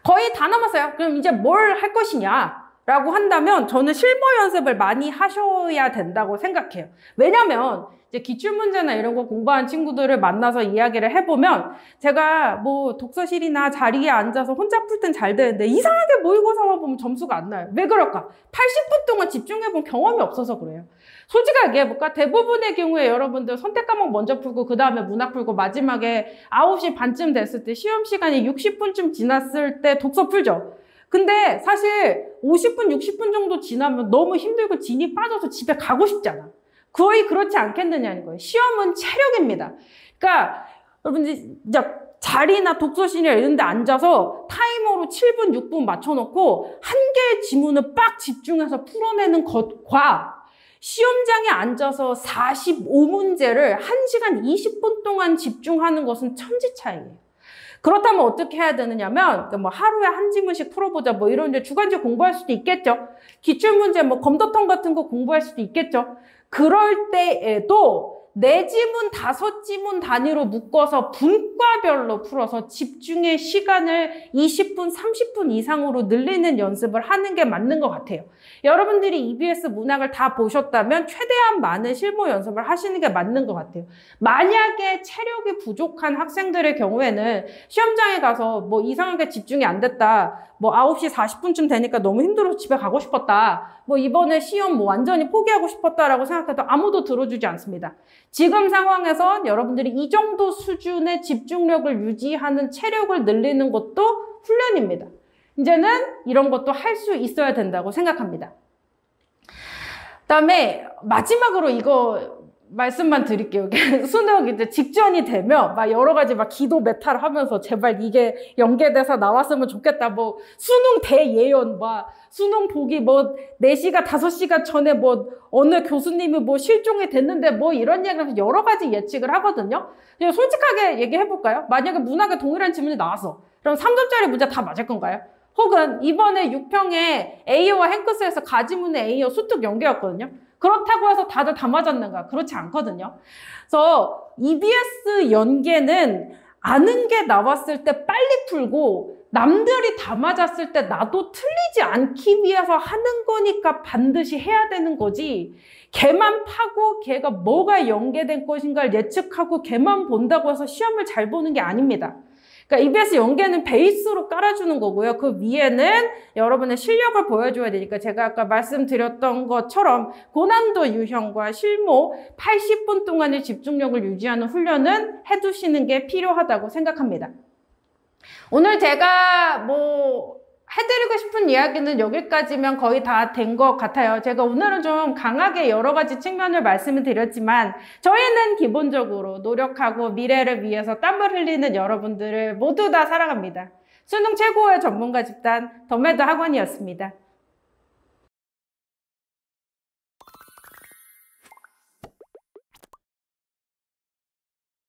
거의 다 남았어요. 그럼 이제 뭘 할 것이냐? 라고 한다면 저는 실무 연습을 많이 하셔야 된다고 생각해요. 왜냐면 이제 기출문제나 이런 거 공부한 친구들을 만나서 이야기를 해보면 제가 뭐 독서실이나 자리에 앉아서 혼자 풀 땐 잘 되는데 이상하게 모의고사만 보면 점수가 안 나요. 왜 그럴까? 80분 동안 집중해본 경험이 없어서 그래요. 솔직하게 얘기해볼까? 대부분의 경우에 여러분들 선택 과목 먼저 풀고 그 다음에 문학 풀고 마지막에 9시 반쯤 됐을 때 시험 시간이 60분쯤 지났을 때 독서 풀죠. 근데 사실 50분, 60분 정도 지나면 너무 힘들고 진이 빠져서 집에 가고 싶잖아. 거의 그렇지 않겠느냐는 거예요. 시험은 체력입니다. 그러니까 여러분들 이제 자리나 독서실이나 이런 데 앉아서 타이머로 7분, 6분 맞춰놓고 한 개의 지문을 빡 집중해서 풀어내는 것과 시험장에 앉아서 45문제를 1시간 20분 동안 집중하는 것은 천지 차이예요. 그렇다면 어떻게 해야 되느냐면 뭐 하루에 한 지문씩 풀어보자 뭐 이런 이제 주간제 공부할 수도 있겠죠. 기출문제 뭐 검도통 같은 거 공부할 수도 있겠죠. 그럴 때에도 4지문, 5지문 단위로 묶어서 분과별로 풀어서 집중의 시간을 20분, 30분 이상으로 늘리는 연습을 하는 게 맞는 것 같아요. 여러분들이 EBS 문학을 다 보셨다면 최대한 많은 실무 연습을 하시는 게 맞는 것 같아요. 만약에 체력이 부족한 학생들의 경우에는 시험장에 가서 뭐 이상하게 집중이 안 됐다. 뭐 9시 40분쯤 되니까 너무 힘들어서 집에 가고 싶었다. 뭐 이번에 시험 뭐 완전히 포기하고 싶었다라고 생각해도 아무도 들어주지 않습니다. 지금 상황에선 여러분들이 이 정도 수준의 집중력을 유지하는 체력을 늘리는 것도 훈련입니다. 이제는 이런 것도 할 수 있어야 된다고 생각합니다. 그다음에 마지막으로 이거 말씀만 드릴게요. 수능 이제 직전이 되면 막 여러 가지 막 기도 메타를 하면서 제발 이게 연계돼서 나왔으면 좋겠다. 뭐 수능 대예언, 막 수능 보기 뭐 4시간, 5시간 전에 뭐 어느 교수님이 뭐 실종이 됐는데 뭐 이런 얘기를 여러 가지 예측을 하거든요. 솔직하게 얘기해볼까요? 만약에 문학에 동일한 질문이 나왔어. 그럼 3점짜리 문제 다 맞을 건가요? 혹은 이번에 6평에 A와 행크스에서 가지문의 A와 수특 연계였거든요. 그렇다고 해서 다들 다 맞았는가? 그렇지 않거든요. 그래서 EBS 연계는 아는 게 나왔을 때 빨리 풀고 남들이 다 맞았을 때 나도 틀리지 않기 위해서 하는 거니까 반드시 해야 되는 거지. 걔만 파고 걔가 뭐가 연계된 것인가를 예측하고 걔만 본다고 해서 시험을 잘 보는 게 아닙니다. 그러니까 EBS 연계는 베이스로 깔아주는 거고요. 그 위에는 여러분의 실력을 보여줘야 되니까 제가 아까 말씀드렸던 것처럼 고난도 유형과 실무 80분 동안의 집중력을 유지하는 훈련은 해두시는 게 필요하다고 생각합니다. 오늘 제가 해드리고 싶은 이야기는 여기까지면 거의 다 된 것 같아요. 제가 오늘은 좀 강하게 여러 가지 측면을 말씀을 드렸지만 저희는 기본적으로 노력하고 미래를 위해서 땀을 흘리는 여러분들을 모두 다 사랑합니다. 수능 최고의 전문가 집단 더매드 학원이었습니다.